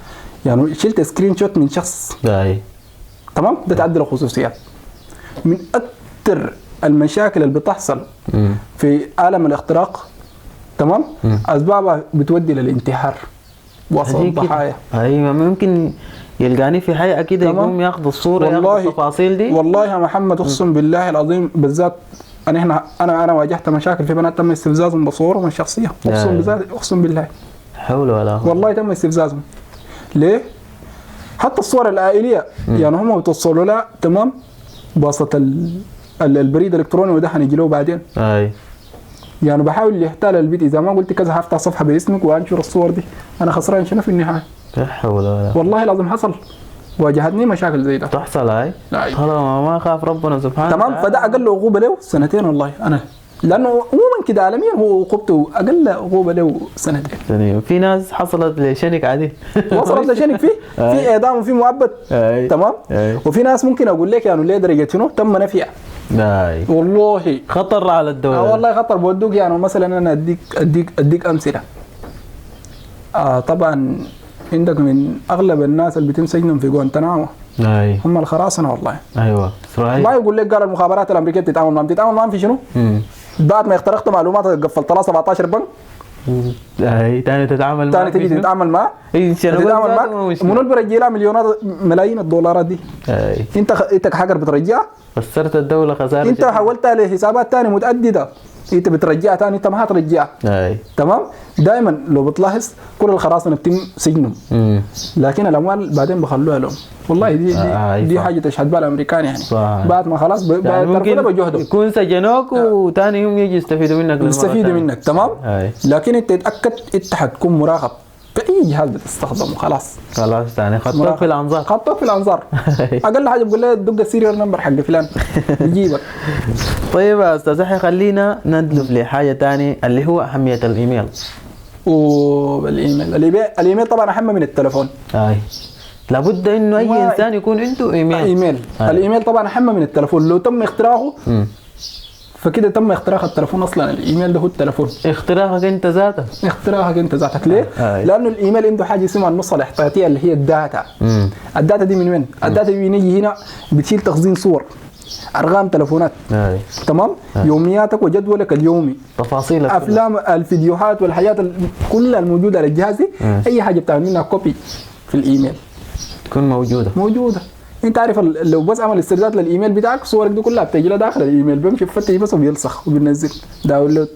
يعني شلت سكرين شوت من شخص تمام ده تعدل الخصوصيات. من اكثر المشاكل اللي بتحصل في عالم الاختراق تمام اسبابها بتودي للانتحار وسط الضحايا. ايوه ممكن يلقاني في حي اكيد يقوم ياخذ الصوره ياخذ التفاصيل دي. والله يا محمد اقسم بالله العظيم بالذات انا واجهت مشاكل في بنات تم استفزازهم بصورهم الشخصيه اقسم بالله حول ولا قوه والله تم استفزازهم. ليه؟ حتى الصور العائليه يعني هم بتوصلوا لها تمام بواسطه البريد الالكتروني وده حنجي له بعدين. يعني بحاول يحتال البيت اذا ما قلت كذا هفتح صفحه باسمك وانشر الصور دي انا خسران شنو في النهايه؟ لا حول ولا قوه والله لازم حصل واجهتني مشاكل زي ده تحصل. خلاص ما خاف ربنا سبحانه تمام. فده اقل عقوبه له سنتين والله انا لانه عموما عموما كده عالميا هو عقوبته اقل عقوبه له سنتين. يعني في ناس حصلت لشنك عادي وصلت لشنك فيه في اعدام وفي مؤبد. تمام. وفي ناس ممكن اقول لك يعني لدرجه شنو تم نفيها. والله خطر على الدوله. والله خطر بودوك. يعني مثلا انا اديك امثله. طبعا عندك من اغلب الناس اللي بيتم سجنهم في غوانتنامو هم الخراصنه. والله ايوه اسرائيل. ما يقول لك قال المخابرات الامريكيه بتتعامل معهم في شنو؟ بعد ما اخترقت معلومات قفلت لها 17 بنك. ثاني تتعامل ثاني تيجي تتعامل معاه. تتعامل معاه منو اللي بيرجع لها ملايين الدولارات دي؟ انت كحقر بترجعها؟ خسرت الدوله خساره. انت حولتها لحسابات ثانيه متعدده انت بترجعها ثاني انت ما هترجعها. تمام. دائما لو بتلاحظ كل الخراصنه بتم سجنهم لكن الاموال بعدين بخلوها لهم. والله دي حاجه تشهد بها الامريكان. يعني بعد ما خلاص يعني ممكن بجهدهم يكون سجنوك وثاني يوم يجي يستفيدوا منك. تمام. لكن انت تتاكد انت حتكون مراقب في اي جهاز بتستخدمه. خلاص يعني خطوك في الانظار. اقل حاجه بقول لها دق السيريال نمبر حق فلان يجيبك. طيب يا استاذ يحيى خلينا ندلف لحاجه ثانيه اللي هو اهميه الايميل. الايميل طبعا اهم من التليفون. لابد انه اي انسان يكون عنده ايميل. الايميل طبعا اهم من التليفون. لو تم اختراقه فكده تم اختراق التليفون. اصلا الايميل ده هو التليفون. اختراقك انت ذاتك. ليه؟ لانه الايميل عنده حاجه اسمها النص الاحتياطيه اللي هي الداتا. الداتا دي من وين؟ الداتا دي بنيجي هنا بتشيل تخزين صور، ارقام تليفونات. تمام. يومياتك وجدولك اليومي، تفاصيل افلام، الفيديوهات والحاجات كلها الموجوده على الجهاز دي. اي حاجه بتعمل منها كوبي في الايميل تكون موجوده. انت عارف لو بس عمل استرداد للايميل بتاعك صورك دي كلها بتجي لها داخل الايميل، بيمشي بفتش بس وبيلصق وبينزل داونلود.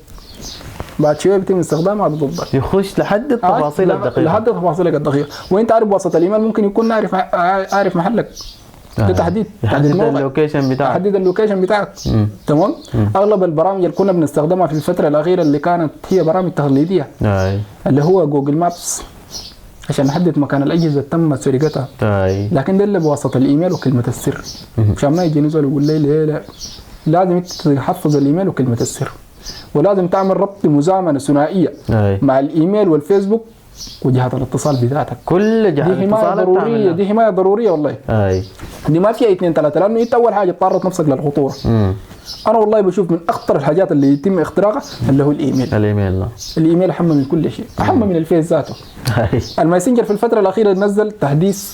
بعد شويه بيتم استخدامها ضدك، يخش لحد التفاصيل الدقيقه. وانت عارف بواسطه الايميل ممكن يكون عارف محلك. ده تحديد اللوكيشن بتاعك. تمام. اغلب البرامج اللي كنا بنستخدمها في الفتره الاخيره اللي كانت هي برامج تقليديه اللي هو جوجل مابس عشان نحدد مكان الاجهزه تم سرقتها. لكن ده اللي بواسطه الايميل وكلمه السر. مشان ما يجي نزول يقول لي لا لازم تحفظ الايميل وكلمه السر، ولازم تعمل ربط مزامنه ثنائيه مع الايميل والفيسبوك وجهات الاتصال بتاعتك. كل جهات الاتصال دي حمايه ضروريه والله. دي ما فيها 2 3 لانه انت اول حاجه تعرض نفسك للخطوره. انا والله بشوف من اخطر الحاجات اللي يتم اختراقها اللي هو الايميل اهم من كل شيء، اهم من الفيس ذاته. الماسنجر في الفتره الاخيره نزل تحديث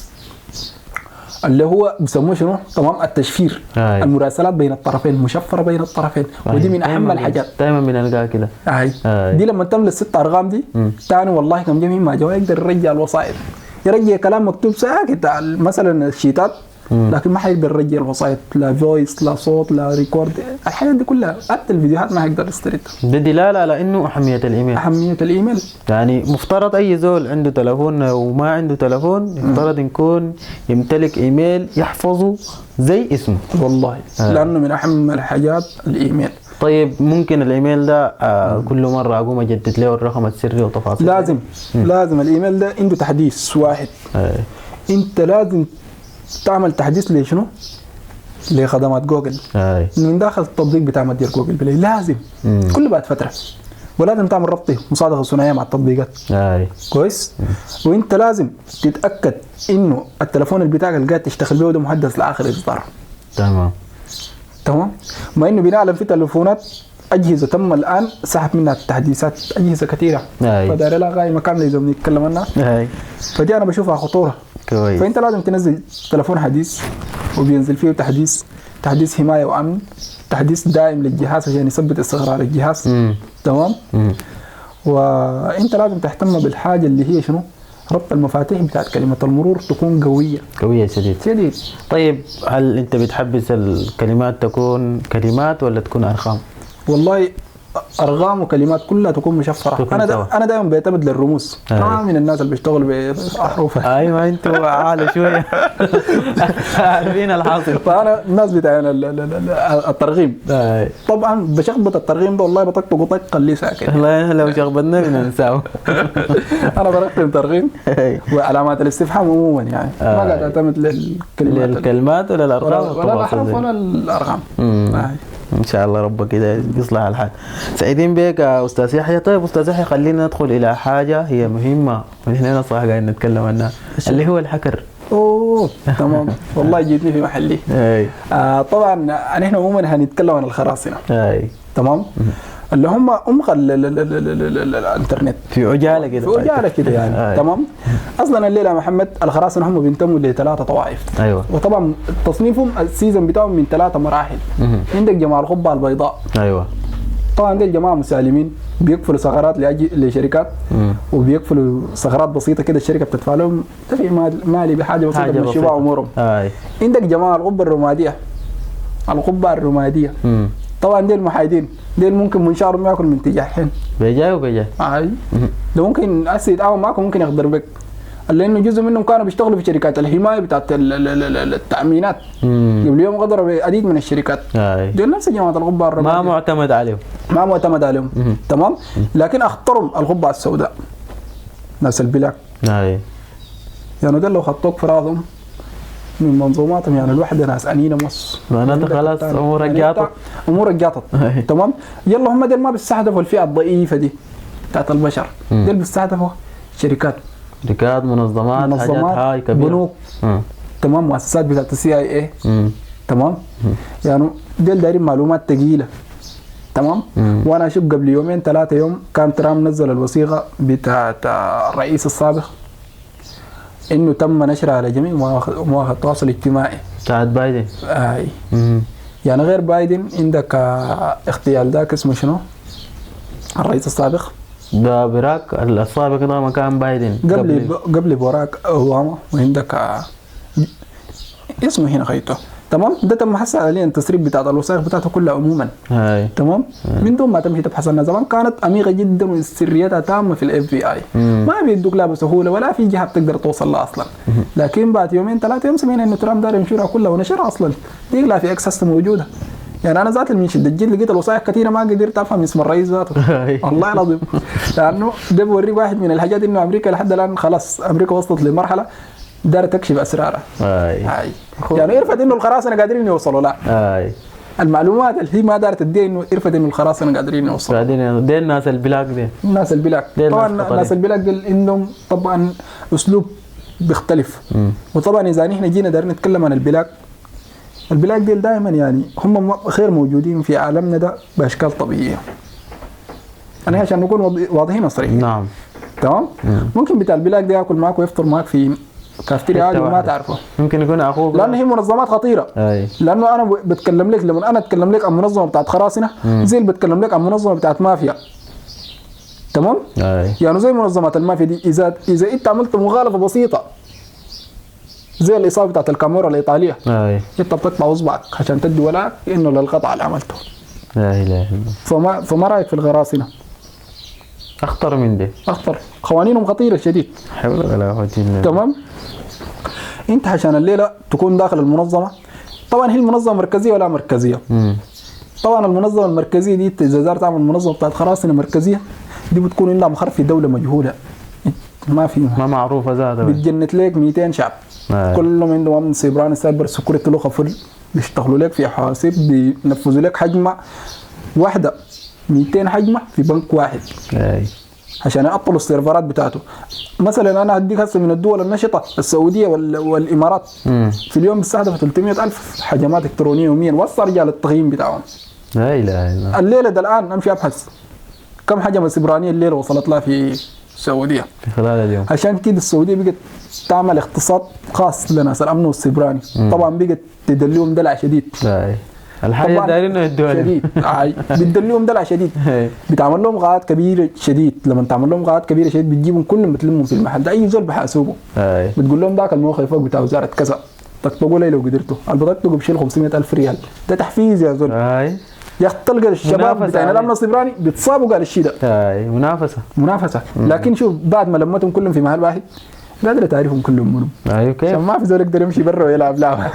اللي هو بيسموه شنو؟ تمام. التشفير. المراسلات بين الطرفين مشفره بين الطرفين. ودي من اهم الحاجات. دائما بنلقاها كده. دي لما تملى ال6 ارقام دي ثاني والله كم جميل ما جوا يقدر يرجع الوسائط، يرجع كلام مكتوب ساكت مثلا الشيتات، لكن ما حيقدر يرجع الوسائط، لا فويس لا صوت لا ريكورد، الحاجات دي كلها حتى الفيديوهات ما حيقدر يستردها. ده دلاله على انه اهميه الايميل. يعني مفترض اي زول عنده تليفون وما عنده تليفون يفترض يكون يمتلك ايميل يحفظه زي اسمه. والله لانه من اهم الحاجات الايميل. طيب ممكن الايميل ده كل مره اقوم اجدد له الرقم السري وتفاصيل؟ لازم الايميل ده عنده تحديث واحد. انت لازم تعمل تحديث لشنو؟ لخدمات جوجل. من داخل التطبيق بتاع متجر جوجل بلاي لازم كل بعد فتره، ولازم تعمل ربط مصادقه ثنائيه مع التطبيقات. كويس. وانت لازم تتاكد انه التليفون اللي بتاعك اللي قاعد تشتغل به ده محدث لاخر اصدار. تمام. ما انه بنعلم في تليفونات اجهزه تم الان سحب منها التحديثات، اجهزه كثيره فداير لها قائمه كامله اذا بنتكلم عنها. فدي انا بشوفها خطوره. كويس. فانت لازم تنزل تليفون حديث وبينزل فيه تحديث حمايه وامن، تحديث دائم للجهاز عشان يثبت استقرار الجهاز. تمام. وانت لازم تهتم بالحاجه اللي هي شنو؟ ربط المفاتيح بتاعت كلمه المرور تكون قويه شديد. طيب هل انت بتحبس الكلمات تكون كلمات ولا تكون ارقام؟ والله ارقام وكلمات كلها تكون مشفره. انا دائما بعتمد للرموز. ما من الناس اللي بيشتغلوا باحرف. ايوه انتوا عالي شويه عارفين الحاصل. فانا الناس بتاعنا الترغيم طبعا بشخبط الترغيم ده والله بطقطق طق لي ساكت. والله لو شخبطنا بننساه. انا بركب ترغيم وعلامات الاستفهام عموما يعني ما قاعد اعتمد للكلمات ولا الارقام ولا الاحرف ولا الارقام. ان شاء الله ربك كده يصلح الحال. سعيدين بك يا استاذ يحيى. طيب استاذ يحيى خلينا ندخل الى حاجه هي مهمه ونحن صراحه قاعدين نتكلم عنها اللي هو الحكر. اوه تمام والله جيتني في محلي. طبعا نحن عموما هنتكلم عن الخراصنه. تمام. اللي هم الانترنت في عجاله كده. في عجاله كده يعني. تمام. اصلا الليله يا محمد الخراصنه هم بينتموا لثلاثه طوائف. ايوه. وطبعا تصنيفهم السيزون بتاعهم من 3 مراحل. عندك جماعه القبعه البيضاء. ايوه. طبعا دي الجماعه مسالمين بيقفلوا ثغرات لشركات وبيقفلوا ثغرات بسيطه كده الشركه بتدفع لهم دفع مالي بحاجه بسيطه تمشي بها امورهم. عندك جماعه القبه الرماديه. القبه الرماديه. طبعا دي المحايدين دي ممكن منشارهم ياكل من تجاهين بيجاي وبيجاي. ده ممكن اسي يتعاون معك وممكن يغدر بك لانه جزء منهم كانوا بيشتغلوا في شركات الحمايه بتاعت التامينات. قبل يوم غدروا بعديد من الشركات. دول نفس جماعه القبه الرماديه. ما معتمد عليهم. ما معتمد عليهم. تمام. لكن اخطرهم القبه السوداء ناس البلاك. يعني دول لو خطوك في راسهم من منظوماتهم يعني الوحده ناس انينه مص معناته خلاص امورك جاطت. امورك جاطت. تمام. يلا هم دول ما بيستهدفوا الفئه الضعيفه دي بتاعت البشر. دول بيستهدفوا شركات منظمات حاجات هاي كبيره بنوك. تمام. مؤسسات بتاعت الCIA. تمام. يعني دول دايرين معلومات ثقيله. تمام. وانا اشوف قبل 2-3 يوم كان ترامب نزل الوثيقه بتاعت الرئيس السابق انه تم نشرها على جميع مواقع التواصل الاجتماعي بتاعت بايدن. يعني غير بايدن عندك اغتيال ذاك اسمه شنو؟ الرئيس السابق ده براك السابق ده مكان بايدن قبل براك اوباما. وعندك اسمه هنا خيطه. تمام. ده تم حصل عليه التسريب بتاعت الوثائق بتاعته كلها عموما. تمام. من دون ما تمشي تبحث عنها. زمان كانت عميقه جدا وسريتها تامه في FBI. ما بيدوك لها بسهوله ولا في جهه بتقدر توصل لها اصلا. لكن بعد 2-3 يوم سمعنا انه ترامب دار ينشرها كلها ونشرها اصلا. دي لها في اكسس موجوده. يعني انا ذات من شده جد لقيت الوثائق كثيره ما قدرت افهم اسم الرئيس ذاته. والله العظيم. لانه ده بوريك واحد من الحاجات انه امريكا لحد الان خلاص امريكا وصلت لمرحله دار تكشف اسرارها. يعني عرفت انه الخراصنه قادرين يوصلوا لا. المعلومات اللي هي ما دارت تدي انه عرفت انه الخراصنه قادرين يوصلوا. قاعدين دي الناس البلاك دي. الناس البلاك. طبعا الناس البلاك دي عندهم طبعا اسلوب بيختلف. وطبعا اذا نحن جينا دارين نتكلم عن البلاك دي دائما يعني هم غير موجودين في عالمنا ده باشكال طبيعيه. انا عشان نكون واضحين وصريحين. نعم. تمام. ممكن بتاع البلاك ده ياكل معك ويفطر معك في كافتيريا عادي وما تعرفه. ممكن يكون اخوك. لان هي منظمات خطيره. لانه انا بتكلم لك لما انا اتكلم لك عن منظمه بتاعت خراصنه زي اللي بتكلم لك عن منظمه بتاعت مافيا. تمام. يعني زي منظمات المافيا دي اذا انت عملت مخالفه بسيطه زي الاصابه بتاعت الكامورا الايطاليه انت بتقطع اصبعك عشان تدي ولاك انه للقطع اللي عملته. لا اله الا الله. فما رايك في الخراصنه؟ اخطر من دي. اخطر. قوانينهم خطيره شديد. حول ولا قوه الا بالله. تمام. انت عشان الليله تكون داخل المنظمه طبعا هي المنظمه مركزيه ولا مركزيه. طبعا المنظمه المركزيه دي اذا زارت تعمل منظمه بتاعت خراصنه مركزيه دي بتكون عندها مخر في دوله مجهوله ما معروفه ذاتها. بتجنت لك 200 شعب كلهم عندهم امن سيبراني سايبر سكيورتي له خفر بيشتغلوا لك في حواسيب بينفذوا لك حجمه واحده 200 حجمه في بنك واحد. عشان يعطلوا السيرفرات بتاعته. مثلا انا هديك هسه من الدول النشطه السعوديه والامارات في اليوم بيستهدف 300,000 حجمات الكترونيه يوميا وصل رجال التقييم بتاعهم. لا اله الا الله. الليله ده الان امشي ابحث كم حجم السبرانيه الليله وصلت لها في السعوديه في خلال اليوم. عشان كده السعوديه بقت تعمل اقتصاد خاص لناس الامن والسبراني. طبعا بقت تدليهم دلع شديد. الحاجه دايرين يدوها شديد. بتدليهم دلع شديد. بتعمل لهم قاعات كبيره شديد. لما تعمل لهم قاعات كبيره شديد بتجيبهم كلهم بتلمهم في المحل ده. اي زول بحاسوبه بتقول لهم ذاك الموقع فوق بتاع وزاره كذا طقطقوا لي لو قدرتوا. البطاقه بشيل 500,000 ريال. ده تحفيز يا زول. يا اخي تلقى الشباب بتاعنا الامن السبراني بيتصابوا قال الشيء ده. منافسه. لكن شوف بعد ما لمتهم كلهم في محل واحد قادر تعرفهم كلهم منهم. ايوه كيف؟ عشان ما في زول يقدر يمشي برا ويلعب لعبه.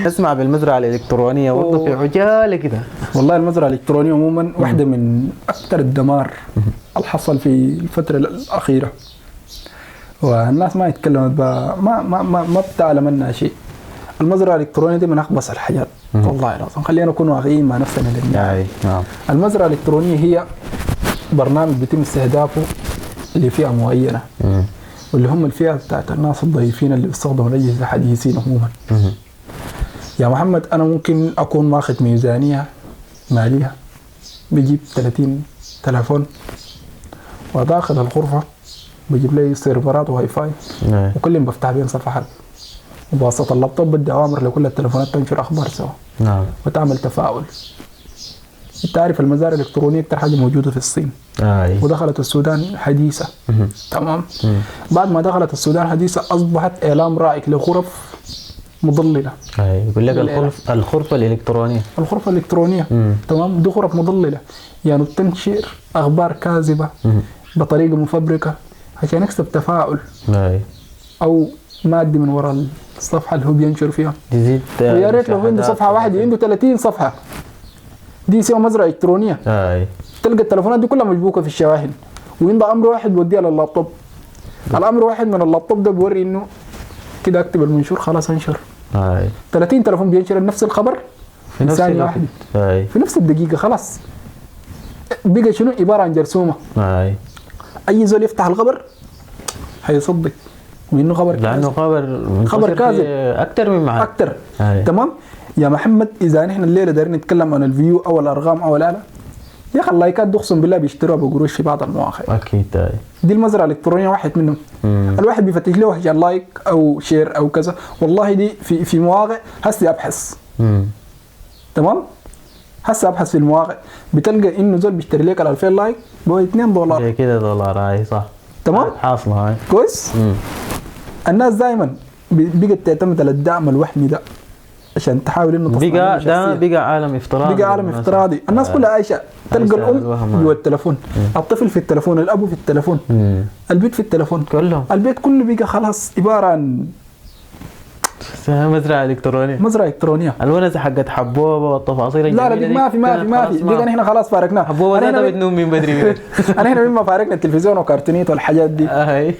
اسمع بالمزرعه الالكترونيه برضه في عجاله كده. والله المزرعه الالكترونيه عموما واحده من اكثر الدمار اللي حصل في الفتره الاخيره. والناس ما يتكلموا ما بتعلم منها شيء. المزرعه الالكترونيه دي من اخبث الحاجات. والله لازم خلينا نكون واقعيين مع نفسنا للنهاية. نعم. المزرعة الإلكترونية هي برنامج بيتم استهدافه لفئة معينة، واللي هم الفئة بتاعت الناس الضعيفين اللي بيستخدموا الأجهزة الحديثين عموما. يا محمد أنا ممكن أكون ماخذ ميزانية مالية بجيب 30 تلفون، وداخل الغرفة بجيب لي سيرفرات وواي فاي وكلهم بفتح بين صفحات، وبواسطة اللابتوب بدي أوامر لكل التلفونات تنشر أخبار سوا وتعمل تفاعل. انت عارف المزارع الإلكترونية أكثر حاجة موجودة في الصين، ودخلت السودان حديثة. تمام. بعد ما دخلت السودان حديثة أصبحت إعلام رائق لغرف مضللة. يقول لك الغرفة الإلكترونية. الغرفة الإلكترونية. تمام. دي غرف مضللة، يعني بتنشر أخبار كاذبة بطريقة مفبركة عشان يكسب تفاعل أو مادة من وراء الصفحة اللي هو بينشر فيها. ويا ريت لو عنده صفحة واحدة عنده 30 صفحة. دي اسمها مزرعة إلكترونية. تلقى التلفونات دي كلها مشبوكة في الشواحن، وعنده أمر واحد بوديها لللابتوب. الأمر واحد من اللابتوب ده بوري إنه كده أكتب المنشور خلاص انشر. 30 تلفون بينشر نفس الخبر في نفس ثانية واحدة، في نفس الدقيقة. خلاص بقى شنو؟ عبارة عن جرثومة. أي زول يفتح الخبر هيصدق وإنه خبر كاذب، لأنه خبر كاذب أكثر من معاه أكثر. تمام يا محمد. إذا نحن الليلة دايرين نتكلم عن الفيو أو الأرقام أو الآلة، يا أخي اللايكات دي أقسم بالله بيشتروها بقروش في بعض المواقع. أكيد. دي المزرعة الإلكترونية واحد منهم. الواحد بيفتش له عشان لايك أو شير أو كذا. والله دي في مواقع هسه أبحث. تمام. هسه أبحث في المواقع بتلقى إنه زول بيشتري لك ال 2000 لايك ب $2. زي كده دولار. هاي صح. تمام. حاصلة هاي. كويس. الناس دائما بقت تعتمد على الدعم الوهمي ده عشان تحاول انه بقى عالم افتراضي. بقى عالم افتراضي. الناس كلها عايشه. تلقى الام جوا التلفون، الطفل في التلفون، الاب في التلفون، البيت في التلفون، كلهم. البيت كله بقى خلاص عباره عن مزرعة إلكترونية. مزرعة إلكترونية. الونسة حقت حبوبة والتفاصيل. لا دي ما في بقى نحن خلاص فارقناها. حبوبة ده بتنوم من بدري. أنا هنا مما فارقنا التلفزيون وكارتونيت والحاجات دي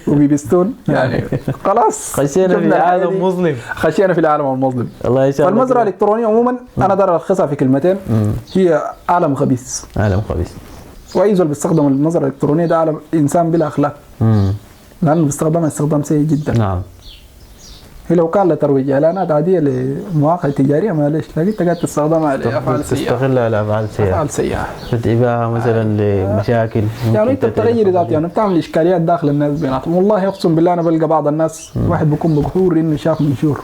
وبيبستون يعني خلاص خشينا في عالم مظلم. خشينا في العالم المظلم. الله يشاء. فالمزرعة الإلكترونية عموما أنا دار ألخصها في كلمتين، هي عالم خبيث. عالم خبيث. وأي زول بيستخدم المزرعة الإلكترونية ده عالم إنسان بلا أخلاق. لأنه بيستخدمها استخدام سيء جدا. نعم. هي لو كان لترويج اعلانات عاديه لمواقع تجاريه معلش، لكن انت قاعد تستخدمها على افعال سيئه. تستغلها على افعال سيئه. تدعي بها مثلا لمشاكل. يعني انت بتغير ذات، يعني بتعمل اشكاليات داخل الناس بيناتهم. والله اقسم بالله انا بلقى بعض الناس واحد بيكون مقهور انه شاف منشور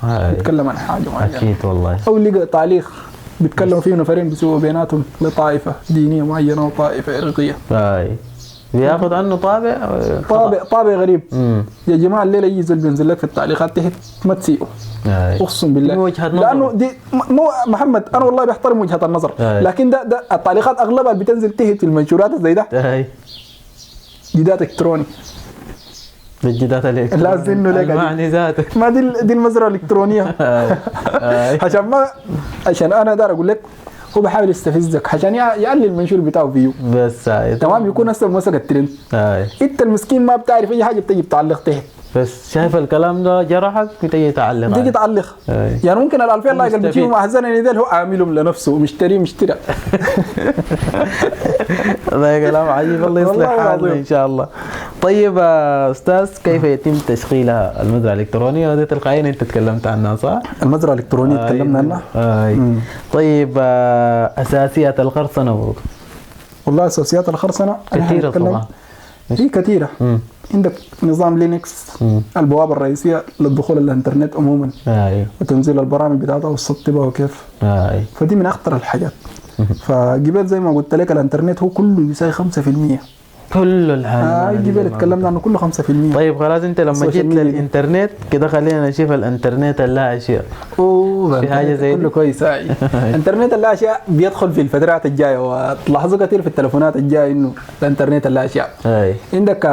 بيتكلم عن حاجه معينه. اكيد والله. او لقى تعليق بيتكلموا فيه نفرين بيسووا بيناتهم لطائفه دينيه معينه وطائفه عرقيه. بياخذ عنه طابع غريب. يا جماعه الليله يجي زول بينزل لك في التعليقات تحت ما تسيئوا. اقسم بالله لانه دي مو محمد، انا والله بحترم وجهه النظر، لكن ده التعليقات اغلبها اللي بتنزل تحت في المنشورات زي ده جدات الكتروني. الجدات الالكترونيه لازم انه لك معني ذاتك. ما دي المزرعه الالكترونيه. عشان انا دار اقول لك هو بحاول يستفزك عشان يقلل المنشور بتاعه فيو بس. تمام. يكون هسه مسك الترند. انت المسكين ما بتعرف اي حاجه بتجي بتعلق تحت، بس شايف الكلام ده جرحك بتجي تعلق. بتجي تعلق. يعني ممكن ال 2000 لايك اللي بتجيبهم احزنني ده هو عاملهم لنفسه ومشتري مشتري. هذا كلام عجيب. الله يصلح حالنا ان شاء الله. طيب استاذ، كيف يتم تشغيل المزرعه الالكترونيه؟ هذه تلقائيا انت تكلمت عنها صح؟ المزرعه الالكترونيه تكلمنا عنها. طيب اساسيات الخرسانه. والله اساسيات الخرسانه كثيره طبعا. هي كثيره. عندك نظام لينكس، البوابه الرئيسيه للدخول الانترنت عموما وتنزيل البرامج بتاعتها والسطبه وكيف. فدي من اخطر الحاجات. فجبال زي ما قلت لك الانترنت هو كله يساوي 5%. كل الحاجات جبال اتكلمنا عنه كله 5%. طيب خلاص، انت لما جيت للانترنت كده خلينا نشوف الانترنت اللا اشياء. في حاجه زي كله كويس. الانترنت اللا اشياء بيدخل في الفترات الجايه، وتلاحظوا كثير في التليفونات الجايه انه الانترنت اللا اشياء. عندك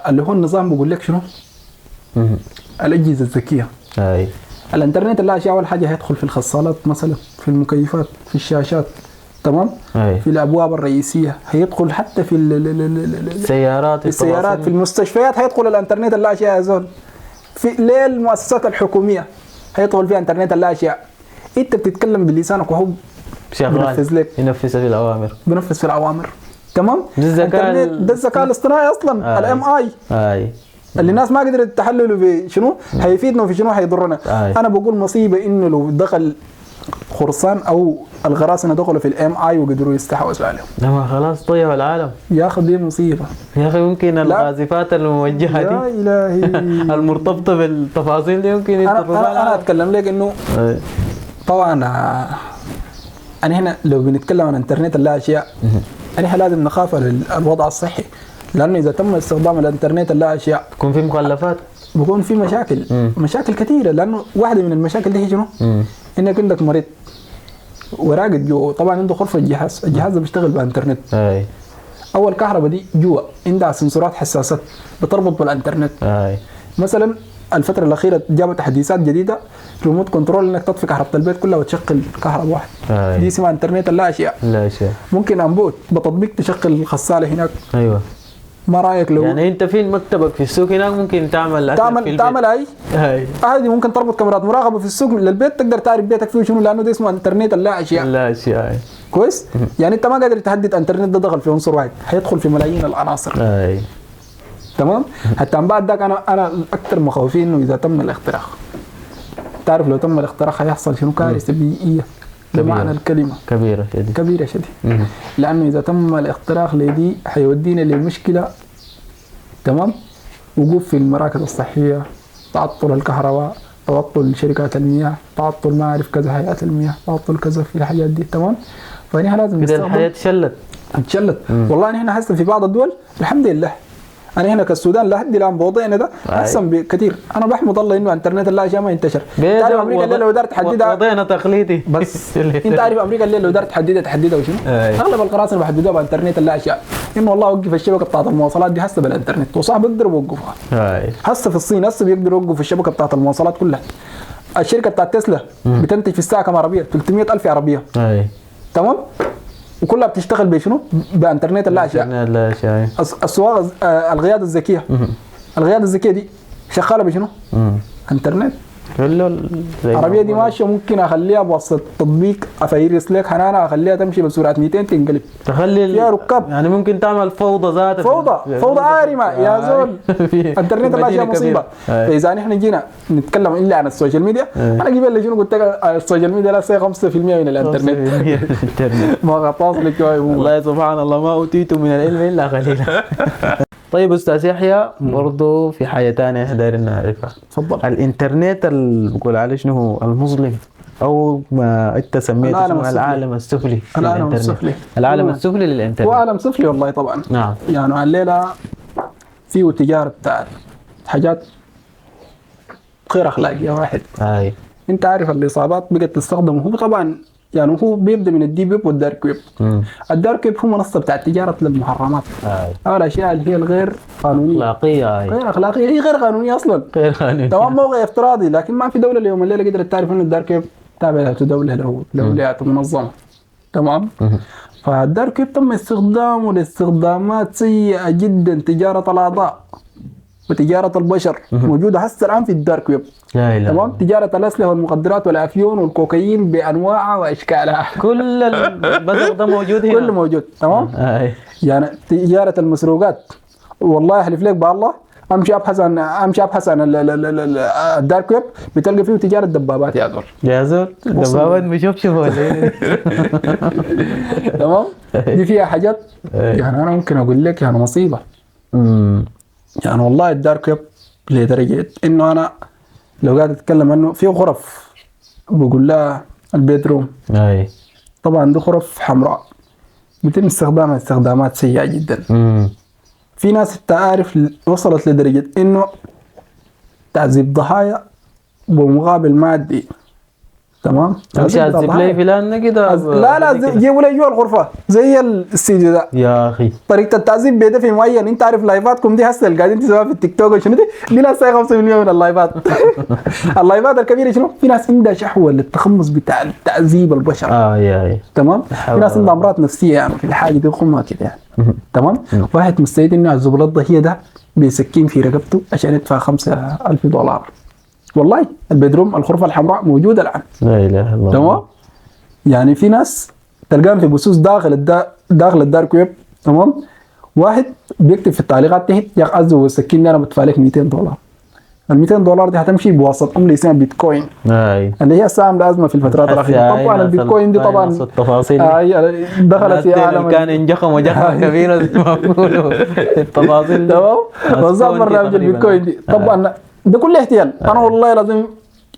اللي هو النظام بقول لك شنو؟ الاجهزه الذكيه. الانترنت اللا اشياء اول حاجه هيدخل في الغسالات مثلا، في المكيفات، في الشاشات، تمام. في الابواب الرئيسيه هيدخل، حتى في السيارات، في المستشفيات هيدخل الانترنت اللا اشياء يا زول. في المؤسسات الحكوميه هيدخل فيها انترنت اللا اشياء. انت بتتكلم بلسانك وهو بينفذ لك، ينفذ في الاوامر، بنفذ في الاوامر. تمام. ده الذكاء ده الذكاء الاصطناعي اصلا، الام اي اللي الناس ما قدرت تحلله في شنو، هيفيدنا وفي شنو هيضرنا. انا بقول مصيبه انه لو دخل خرصان او الغراسنه دخلوا في الام اي وقدروا يستحوذوا عليهم. لما خلاص طيب العالم يا اخي دي مصيبه يا اخي. ممكن القاذفات الموجهه دي يا الهي المرتبطه بالتفاصيل دي ممكن انا اتكلم لك انه طبعا انا هنا لو بنتكلم عن انترنت اللا اشياء، احنا لازم نخاف الوضع الصحي، لانه اذا تم استخدام الانترنت اللا اشياء بيكون في مخلفات، بيكون في مشاكل. مشاكل كثيره، لانه واحده من المشاكل دي هي شنو؟ انك عندك مريض وراقد جوا، طبعا عنده غرفه الجهاز ده بيشتغل بالانترنت. اول كهرباء دي جوا عندها سنسورات حساسات بتربط بالانترنت. مثلا الفتره الاخيره جابت تحديثات جديده، ريموت كنترول انك تطفي كهرباء البيت كلها وتشغل كهرباء واحد. دي اسمها انترنت اللا اشياء. لا اشياء. ممكن انبوت بتطبيق تشغل الغساله هناك. ايوه. ما رايك لو يعني انت في مكتبك في السوق هناك ممكن تعمل تعمل اي عادي، ممكن تربط كاميرات مراقبه في السوق للبيت، تقدر تعرف بيتك فيه شنو، لانه ده اسمه انترنت اللا اشياء. لا اشياء. كويس. يعني انت ما قادر تحدد انترنت ده دخل في عنصر واحد، حيدخل في ملايين العناصر. تمام. حتى من بعد ذاك انا اكثر مخاوفي انه اذا تم الاختراق، تعرف لو تم الاختراق هيحصل شنو، كارثه بيئيه بمعنى الكلمه، كبيره شديد، كبيره شديد. لانه اذا تم الاختراق لدي حيودينا لمشكله. تمام. وقوف في المراكز الصحيه، تعطل الكهرباء، تعطل شركات المياه، تعطل ما اعرف كذا هيئات المياه، تعطل كذا في الحاجات دي. تمام. فنحن لازم كده الحياه اتشلت. والله نحن هسه في بعض الدول الحمد لله، انا هنا كالسودان لحد الان بوضعنا ده احسن بكثير. انا بحمد الله انه انترنت اللا اشياء ما انتشر. تعرف امريكا الليله لو دارت تحددها وضعنا تقليدي بس انت عارف امريكا الليله لو دارت تحددها وشنو؟ اغلب القراصنه بحددوها بانترنت اللا اشياء، انه والله وقف الشبكه بتاعت المواصلات دي هسه بالانترنت، وصعب يقدروا يوقفوها. هسه في الصين هسه بيقدروا يوقفوا الشبكه بتاعت المواصلات كلها. الشركه بتاعت تسلا بتنتج في الساعه كم عربيه؟ 300,000 عربيه. تمام. وكلها بتشتغل بشنو؟ بانترنت اللا اشياء. السواقه القياده الذكيه، القياده الذكيه دي شغاله بشنو؟ انترنت. العربيه دي ماشيه ممكن اخليها بواسطه تطبيق افيرس لك حنانه، اخليها تمشي بسرعه 200 تنقلب، تخلي فيها ركاب. يعني ممكن تعمل فوضى ذاتها، فوضى عارمه يا زول. انترنت اللا اشياء مصيبه. فاذا نحن جينا نتكلم الا عن السوشيال ميديا، انا قبل شنو قلت لك السوشيال ميديا لا 5% من الانترنت. ما غطاس لك. والله سبحان الله ما اوتيتم من العلم الا قليلا. طيب استاذ يحيى، برضه في حاجه ثانيه دايرين نعرفها. تفضل. الانترنت اللي بقول عليه شنو هو المظلم، او ما انت سميته العالم السفلي. العالم السفلي. العالم السفلي للانترنت. هو عالم سفلي والله طبعا. نعم. يعني الليله فيه تجاره بتاعت حاجات غير اخلاقيه واحد. انت عارف الاصابات بقت تستخدم، هو طبعا يعني هو بيبدا من الديب ويب والدارك ويب. الدارك ويب هو منصه بتاعت تجاره للمحرمات او الاشياء اللي هي الغير قانونيه، غير اخلاقيه، هي غير قانونيه اصلا. غير قانونيه. تمام. موقع افتراضي، لكن ما في دوله اليوم الليله قدرت تعرف انه الدارك ويب تابع لدوله لولايات منظمه. تمام. فالدارك ويب تم استخدامه لاستخدامات سيئه جدا، تجاره الاعضاء وتجارة البشر موجودة هسه الآن في الدارك ويب. تمام. تجارة الأسلحة والمخدرات والأفيون والكوكايين بأنواعها وأشكالها. كل البذر ده موجود هنا. كله موجود. تمام. يعني تجارة المسروقات، والله أحلف لك بالله امشي ابحث عن الدارك ويب بتلقى فيه تجاره دبابات يا زول. يا زول دبابات بشوف ولا. تمام. دي فيها حاجات يعني انا ممكن اقول لك يعني مصيبه. يعني والله الدارك ويب لدرجه انه انا لو قاعد اتكلم عنه في غرف بقول لها البيدروم. طبعا دي غرف حمراء بيتم استخدامها استخدامات سيئه جدا. في ناس انت عارف وصلت لدرجه انه تعذيب ضحايا بمقابل مادي. تمام. مش عذب لي فلان كده. لا جيبوا لي جوا الغرفه زي السجن ده يا اخي. طريقه التعذيب بهدف معين. انت عارف لايفاتكم دي هسه اللي قاعدين تسووها في التيك توك وشنو دي لسه 5% من اللايفات. اللايفات الكبيره شنو؟ في ناس عندها شهوه للتخمص بتاع تعذيب البشر. تمام. في ناس عندها امراض نفسيه يعني في الحاجه دي خمها كده يعني. تمام. واحد مستعد انه يعذب له الضحيه ده بسكين في رقبته عشان يدفع $5,000. والله البيدروم الغرفه الحمراء موجوده الان. لا اله الا الله. تمام. يعني في ناس تلقاهم في بثوث داخل الدارك ويب. تمام. واحد بيكتب في التعليقات تحت يا اخي عزو السكين دي انا بدفع لك $200. ال $200 دي هتمشي بواسطه عمله اسمها بيتكوين، اللي هي الساعه ازمه في الفترات الاخيره. طبعا البيتكوين دي طبعا التفاصيل دخلت في عالم كان انجخم وجخم كبيره زي ما بيقولوا التفاصيل. تمام. وزع برنامج البيتكوين دي طبعا ده كله احتيال. انا والله لازم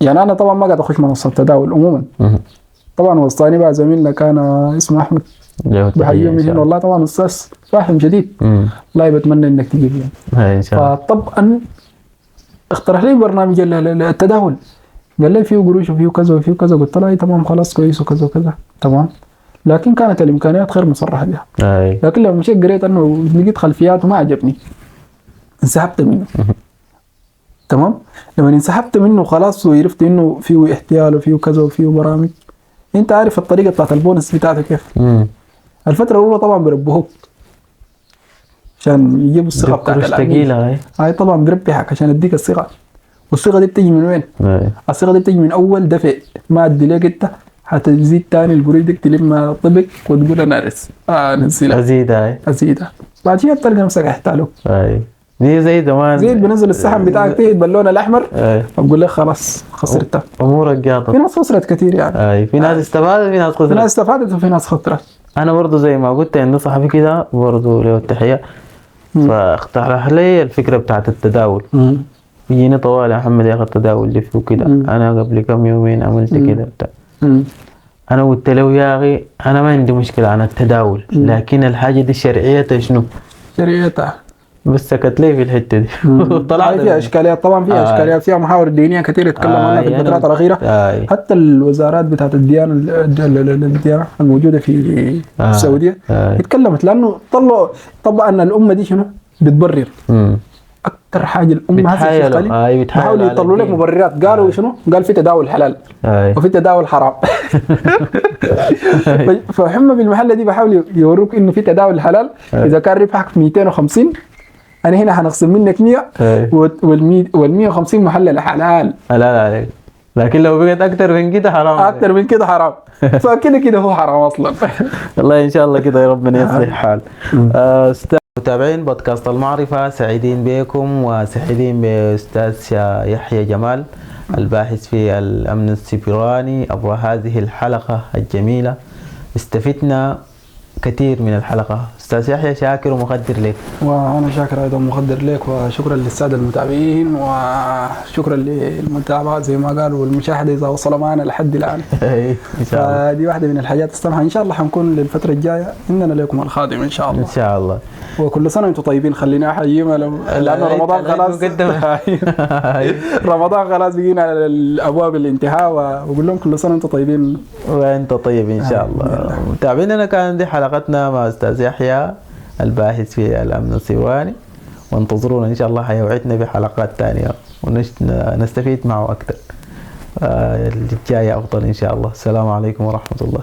يعني انا طبعا ما قاعد اخش منصات تداول عموما. طبعا وسطاني بقى زميلنا كان اسمه احمد بحييه من هنا، والله طبعا استاذ فاهم شديد. والله بتمنى انك تجي يعني ان شاء الله. فطبعا اقترح لي برنامج التداول، قال لي فيه قروش وفيه كذا وفيه كذا. قلت له تمام خلاص كويس وكذا وكذا تمام. لكن كانت الامكانيات غير مصرح بها. لكن لما مشيت قريت انه لقيت خلفياته ما عجبني، انسحبت منه. تمام. لما انسحبت منه خلاص وعرفت انه فيه احتيال وفيه كذا وفيه برامج. انت عارف الطريقه بتاعت البونس بتاعته كيف؟ الفتره الاولى طبعا بيربحوك عشان يجيبوا الثقه بتاعت العميل. هاي طبعا بيربحك عشان يديك الثقه. والثقه دي بتيجي من وين؟ الثقه دي بتيجي من اول دفع ما ادي لك انت، هتزيد تاني القروش دي تلم طبق وتقول انا نزلها ازيدها بعد شويه بتلقى نفسك احتالك. دي زي زمان زي بنزل السحب بتاعك تهد باللون الاحمر بقول لك خلاص خسرتها. امورك جاطت. في ناس خسرت كثير يعني. في ناس استفادت في ناس خسرت. في ناس استفادت وفي ناس خسرت. انا برضو زي ما قلت عندي صاحبي كده برضو له التحيه فاقترح لي الفكره بتاعت التداول. يجيني طوال يا محمد يا اخي التداول اللي فيه كده. انا قبل كم يومين عملت كده بتاع. انا قلت له يا اخي انا ما عندي مشكله عن التداول لكن الحاجه دي شرعيتها شنو؟ شرعيتها بس سكت لي في الحته دي. طلعت فيها اشكاليات. طبعا فيها اشكاليات، فيها محاور دينيه كثير يتكلم عنها في الفترات الاخيره. حتى الوزارات بتاعت الديانه الموجوده في السعوديه اتكلمت لانه طبعا ان الامه دي شنو بتبرر. اكثر حاجه الامه هسه بيحاولوا يطلعوا لك مبررات. قالوا شنو؟ قال في تداول حلال وفي تداول حرام. فهم بالمحله دي بيحاولوا يوروك انه في تداول حلال. اذا كان ربحك 250 انا هنا هنخصم منك 100 وال 150 محلل حلال عليك. لكن لو بقت اكثر من كده حرام. اكثر من كده حرام. فكده هو حرام اصلا. والله ان شاء الله كده يا ربنا يصلح الحال. متابعين بودكاست المعرفة سعيدين بكم وسعيدين بأستاذ يحيى جمال الباحث في الأمن السيبراني عبر هذه الحلقة الجميلة. استفدنا كثير من الحلقة. أستاذ يحيى شاكر ومقدر لك. وأنا شاكر أيضا مقدر لك وشكرا للسادة المتابعين وشكرا للمتابعة زي ما قالوا والمشاهدة إذا وصلوا معنا لحد الآن. إن شاء الله. فدي واحدة من الحاجات السمحة. إن شاء الله حنكون للفترة الجاية إننا لكم الخادم إن شاء الله. إن شاء الله. وكل سنة وأنتم طيبين. خلينا أحييهم لأن رمضان خلاص. رمضان خلاص بيجينا على الأبواب الانتهاء وأقول لهم كل سنة وأنتم طيبين. وأنت طيب إن شاء الله. متابعينا كان دي حلقتنا مع أستاذ يحيى الباحث في الأمن السيبراني وانتظرونا إن شاء الله حيوعدنا بحلقات تانية ونستفيد معه أكثر. الجاية أفضل إن شاء الله. السلام عليكم ورحمة الله.